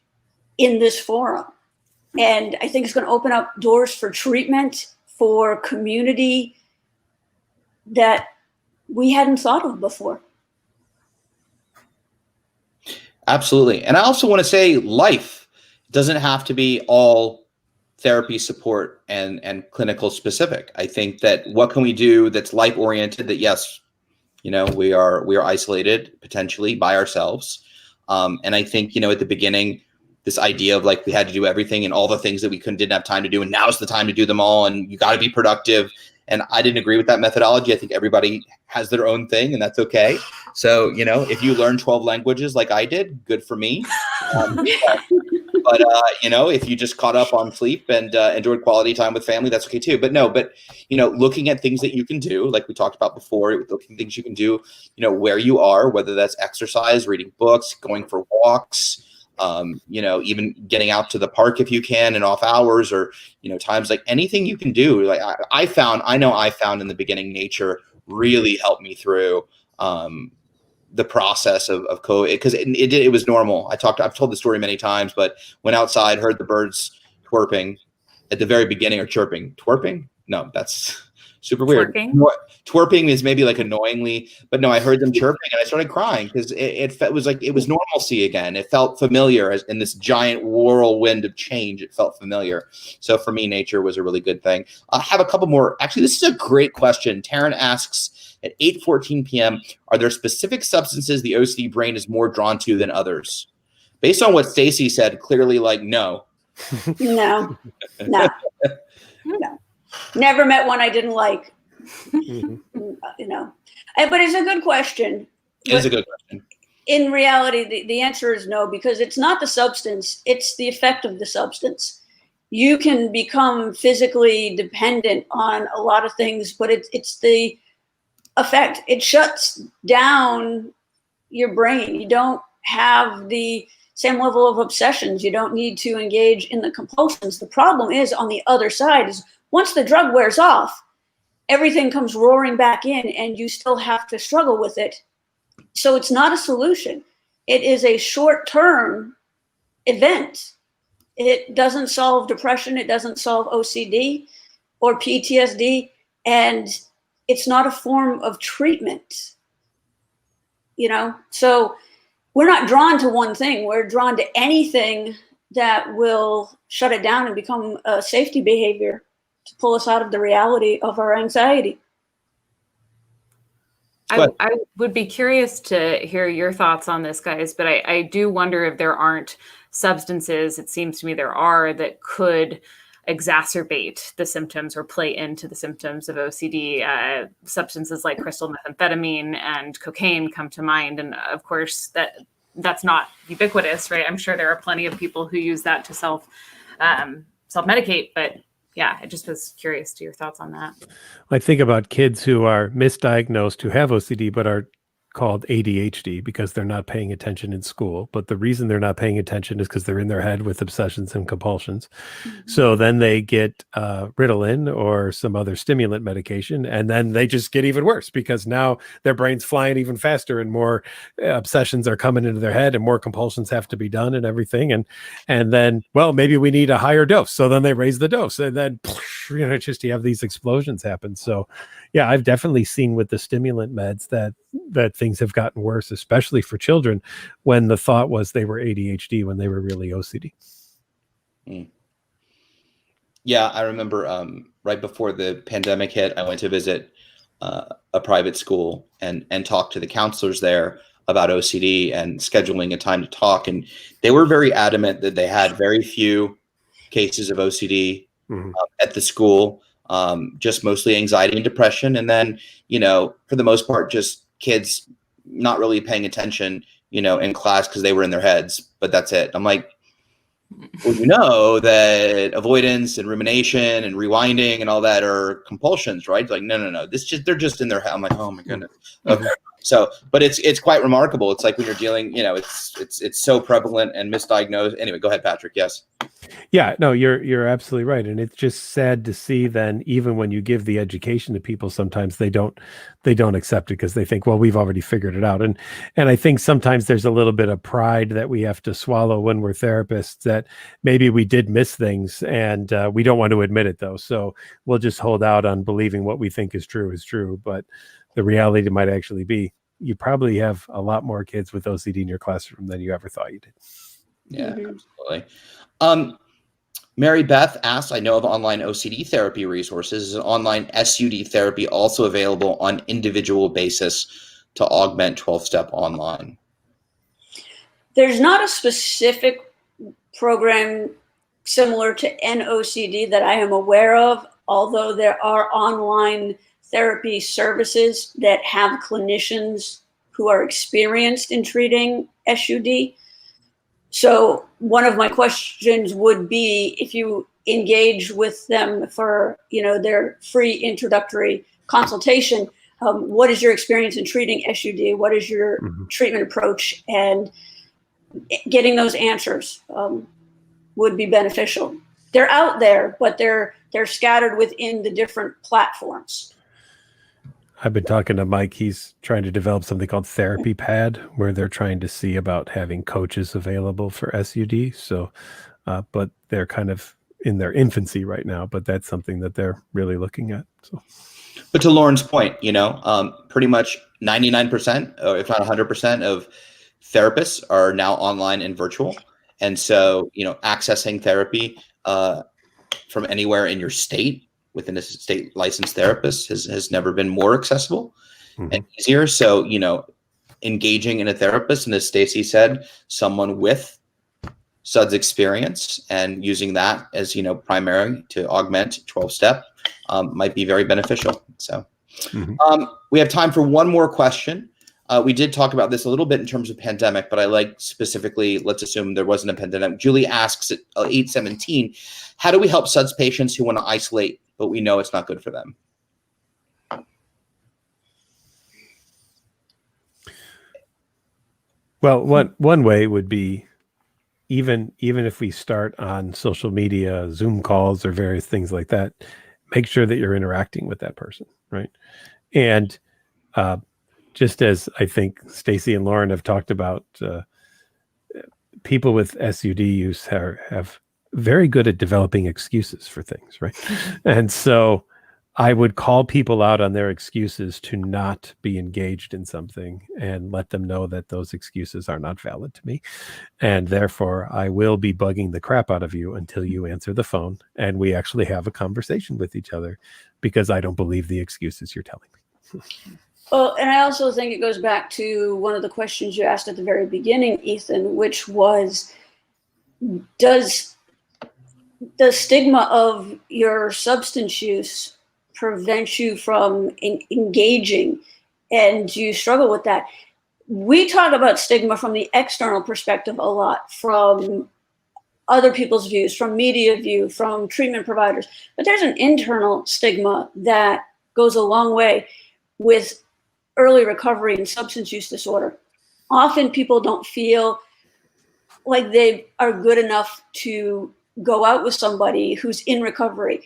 in this forum. And I think it's going to open up doors for treatment, for community that we hadn't thought of before. Absolutely. And I also want to say life doesn't have to be all therapy support and clinical specific. I think that what can we do that's life oriented, that yes, you know, we are isolated potentially by ourselves. And I think, you know, at the beginning, this idea of like we had to do everything and all the things that we didn't have time to do, and now's the time to do them all, and you got to be productive. And I didn't agree with that methodology. I think everybody has their own thing, and that's okay. So, you know, if you learn 12 languages like I did, good for me. But you know, if you just caught up on sleep and enjoyed quality time with family, that's okay too. But you know, looking at things that you can do, like we talked about before, looking at things you can do, you know, where you are, whether that's exercise, reading books, going for walks, you know, even getting out to the park if you can and off hours, or, you know, times, like anything you can do. Like I found in the beginning, nature really helped me through the process of COVID, because it was normal. I've told the story many times, but went outside, heard the birds twerping at the very beginning, or chirping. Twerping? No, that's super weird. Twerping is maybe like annoyingly, but no, I heard them chirping and I started crying because it was like it was normalcy again. It felt familiar, as in this giant whirlwind of change. It felt familiar. So for me, nature was a really good thing. I have a couple more. Actually, this is a great question. Taryn asks, at 8:14 p.m., are there specific substances the OCD brain is more drawn to than others? Based on what Stacy said, clearly, like, no. No. Never met one I didn't like. You know, but it's a good question. It is a good question. In reality, the answer is no, because it's not the substance, it's the effect of the substance. You can become physically dependent on a lot of things, but it's the effect. It shuts down your brain. You don't have the same level of obsessions. You don't need to engage in the compulsions. The problem is on the other side is once the drug wears off, everything comes roaring back in and you still have to struggle with it. So it's not a solution. It is a short-term event. It doesn't solve depression. It doesn't solve OCD or PTSD. And it's not a form of treatment, you know? So we're not drawn to one thing. We're drawn to anything that will shut it down and become a safety behavior to pull us out of the reality of our anxiety. I would be curious to hear your thoughts on this, guys, but I do wonder if there aren't substances, it seems to me there are, that could exacerbate the symptoms or play into the symptoms of OCD. Substances like crystal methamphetamine and cocaine come to mind. And of course, that's not ubiquitous, right? I'm sure there are plenty of people who use that to self-medicate, but yeah, I just was curious to your thoughts on that. I think about kids who are misdiagnosed, who have OCD, but are called ADHD because they're not paying attention in school. But the reason they're not paying attention is because they're in their head with obsessions and compulsions. Mm-hmm. So then they get Ritalin or some other stimulant medication, and then they just get even worse because now their brain's flying even faster and more obsessions are coming into their head and more compulsions have to be done and everything. And then, well, maybe we need a higher dose. So then they raise the dose, and then, you know, just you have these explosions happen. So yeah, I've definitely seen with the stimulant meds that things have gotten worse, especially for children, when the thought was they were ADHD when they were really OCD. Yeah, I remember right before the pandemic hit, I went to visit a private school and talk to the counselors there about OCD and scheduling a time to talk. And they were very adamant that they had very few cases of OCD, at the school, just mostly anxiety and depression. And then, for the most part, just kids not really paying attention, in class because they were in their heads, but that's it. I'm like, well, that avoidance and rumination and rewinding and all that are compulsions, right? Like, no. They're just in their head. I'm like, oh my goodness. Okay. So, but it's quite remarkable. It's like when you're dealing, it's so prevalent and misdiagnosed. Anyway, go ahead, Patrick. Yes. Yeah, no, you're absolutely right. And it's just sad to see then, even when you give the education to people, sometimes they don't accept it because they think, well, we've already figured it out. And I think sometimes there's a little bit of pride that we have to swallow when we're therapists, that maybe we did miss things and we don't want to admit it though. So we'll just hold out on believing what we think is true. But the reality might actually be, you probably have a lot more kids with OCD in your classroom than you ever thought you did. Yeah, absolutely. Mary Beth asks, I know of online OCD therapy resources. Is online SUD therapy also available on individual basis to augment 12-step online? There's not a specific program similar to NOCD that I am aware of, although there are online therapy services that have clinicians who are experienced in treating SUD. So one of my questions would be, if you engage with them for, their free introductory consultation, what is your experience in treating SUD? What is your treatment approach? And getting those answers would be beneficial. They're out there, but they're scattered within the different platforms. I've been talking to Mike. He's trying to develop something called Therapy Pad, where they're trying to see about having coaches available for SUD. So, but they're kind of in their infancy right now, but that's something that they're really looking at. So, but to Lauren's point, pretty much 99%, or if not 100% of therapists are now online and virtual. And so, accessing therapy from anywhere in your state within a state licensed therapist has never been more accessible and easier. So, engaging in a therapist, and as Stacy said, someone with SUDS experience and using that as, primary to augment 12-step might be very beneficial. So we have time for one more question. We did talk about this a little bit in terms of pandemic, but I like specifically, let's assume there wasn't a pandemic. Julie asks at 817, how do we help SUDS patients who want to isolate, but we know it's not good for them? Well, one way would be, even if we start on social media, Zoom calls or various things like that, make sure that you're interacting with that person, right? And just as I think Stacy and Lauren have talked about, people with SUD use have very good at developing excuses for things, right? And so I would call people out on their excuses to not be engaged in something and let them know that those excuses are not valid to me. And therefore, I will be bugging the crap out of you until you answer the phone and we actually have a conversation with each other, because I don't believe the excuses you're telling me. Well, and I also think it goes back to one of the questions you asked at the very beginning, Ethan, which was, does the stigma of your substance use prevent you from engaging, and do you struggle with that? We talk about stigma from the external perspective a lot, from other people's views, from media view, from treatment providers, but there's an internal stigma that goes a long way with early recovery and substance use disorder. Often people don't feel like they are good enough to go out with somebody who's in recovery.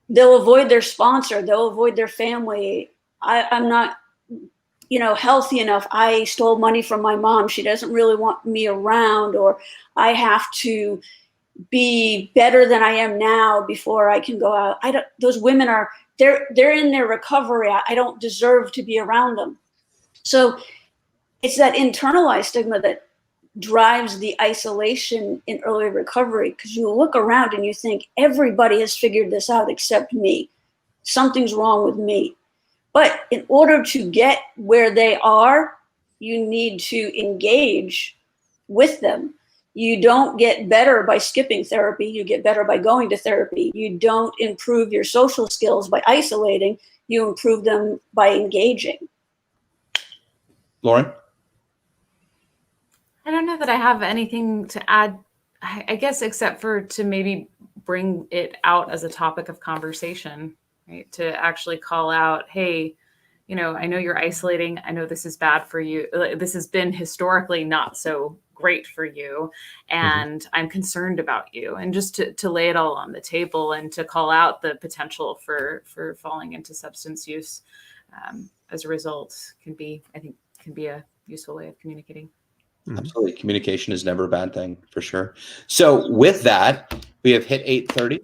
They'll avoid their sponsor, they'll avoid their family. I'm not, healthy enough. I stole money from my mom. She doesn't really want me around, or I have to be better than I am now before I can go out. Those women they're in their recovery. I don't deserve to be around them. So it's that internalized stigma that drives the isolation in early recovery, because you look around and you think everybody has figured this out except me. Something's wrong with me. But in order to get where they are, you need to engage with them. You don't get better by skipping therapy. You get better by going to therapy. You don't improve your social skills by isolating. You improve them by engaging. Lauren? I don't know that I have anything to add, I guess, except for to maybe bring it out as a topic of conversation, right? To actually call out, hey, you know, I know you're isolating. I know this is bad for you. This has been historically not so great for you. And I'm concerned about you. And just to lay it all on the table and to call out the potential for falling into substance use as a result can be a useful way of communicating. Absolutely. Communication is never a bad thing, for sure. So with that, we have hit 8:30.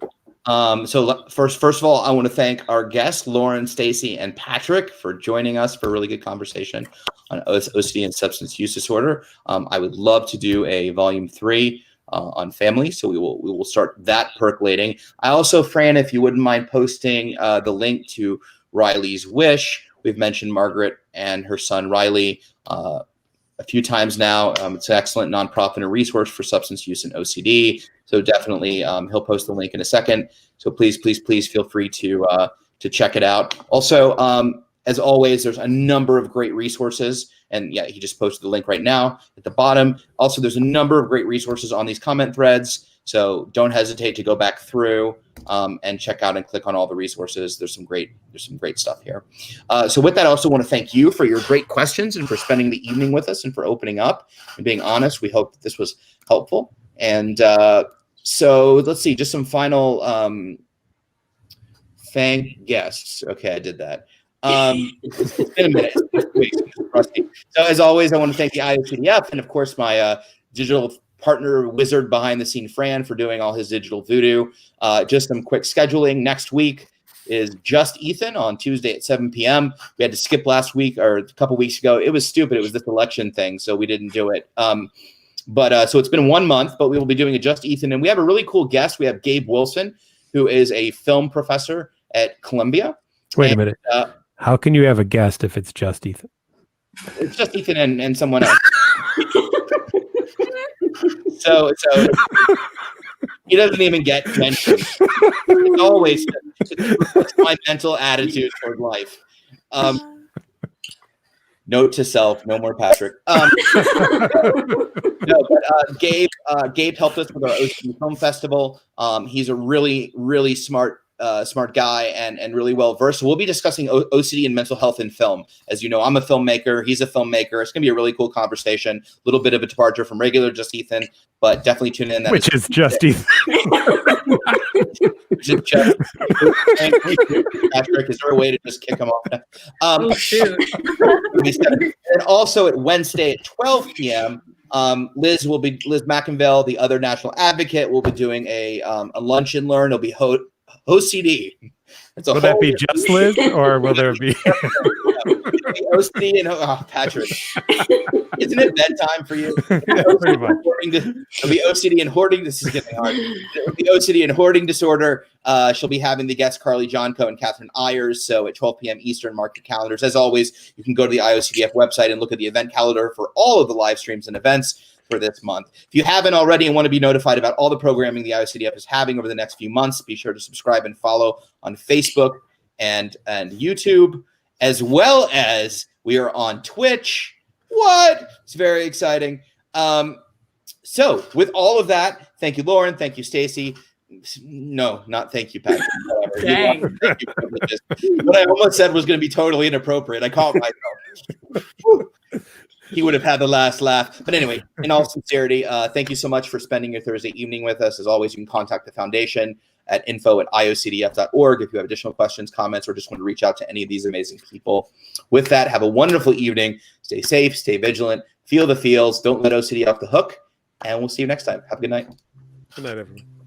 So first of all, I want to thank our guests, Lauren, Stacy, and Patrick, for joining us for a really good conversation on OCD and substance use disorder. I would love to do a volume 3 on family, so we will start that percolating. I also, Fran, if you wouldn't mind posting the link to Riley's Wish. We've mentioned Margaret and her son Riley a few times now. It's an excellent nonprofit and resource for substance use and OCD. So definitely, he'll post the link in a second. So please feel free to check it out. Also, as always, there's a number of great resources. And yeah, he just posted the link right now at the bottom. Also, there's a number of great resources on these comment threads. So don't hesitate to go back through and check out and click on all the resources. There's some great stuff here. So with that, I also want to thank you for your great questions and for spending the evening with us and for opening up and being honest. We hope that this was helpful. And so let's see, just some final thank guests. Okay, I did that. It's been a minute. So as always, I want to thank the IOCDF and of course my digital partner wizard behind the scene, Fran, for doing all his digital voodoo. Just some quick scheduling. Next week is Just Ethan on Tuesday at 7 p.m. We had to skip last week or a couple weeks ago. It was stupid. It was this election thing, so we didn't do it. So it's been 1 month, but we will be doing a Just Ethan. And we have a really cool guest. We have Gabe Wilson, who is a film professor at Columbia. Wait a minute. How can you have a guest if it's just Ethan? It's just Ethan and someone else. So he doesn't even get mentioned. It's always my mental attitude toward life. Note to self: no more Patrick. Gabe helped us with our OCD Film Festival. He's a really smart guy and really well versed. So we'll be discussing OCD and mental health in film. As you know, I'm a filmmaker. He's a filmmaker. It's going to be a really cool conversation. A little bit of a departure from regular Just Ethan, but definitely tune in. Which is Just Ethan. Patrick, is there a way to just kick him off? Oh, shoot. And also at Wednesday at 12 p.m., Liz McInville, the other national advocate, will be doing a lunch and learn. It'll be OCD. Will that be just Liz, or will there be OCD and Patrick? Isn't it bedtime for you? Pretty much. It'll be OCD and hoarding. This is getting hard. It'll be OCD and hoarding disorder. She'll be having the guests Carly Johnco and Catherine Ayers. So at 12 p.m. Eastern, mark your calendars. As always, you can go to the IOCDF website and look at the event calendar for all of the live streams and events for this month. If you haven't already and want to be notified about all the programming the IOCDF is having over the next few months, be sure to subscribe and follow on Facebook and YouTube, as well as we are on Twitch. What? It's very exciting. So with all of that, thank you, Lauren. Thank you, Stacy. No, not thank you, Patrick. Dang. Thank you. What I almost said was going to be totally inappropriate. I caught myself. He would have had the last laugh. But anyway, in all sincerity, thank you so much for spending your Thursday evening with us. As always, you can contact the foundation at info@iocdf.org if you have additional questions, comments, or just want to reach out to any of these amazing people. With that, have a wonderful evening. Stay safe, stay vigilant, feel the feels. Don't let OCD off the hook. And we'll see you next time. Have a good night. Good night, everyone.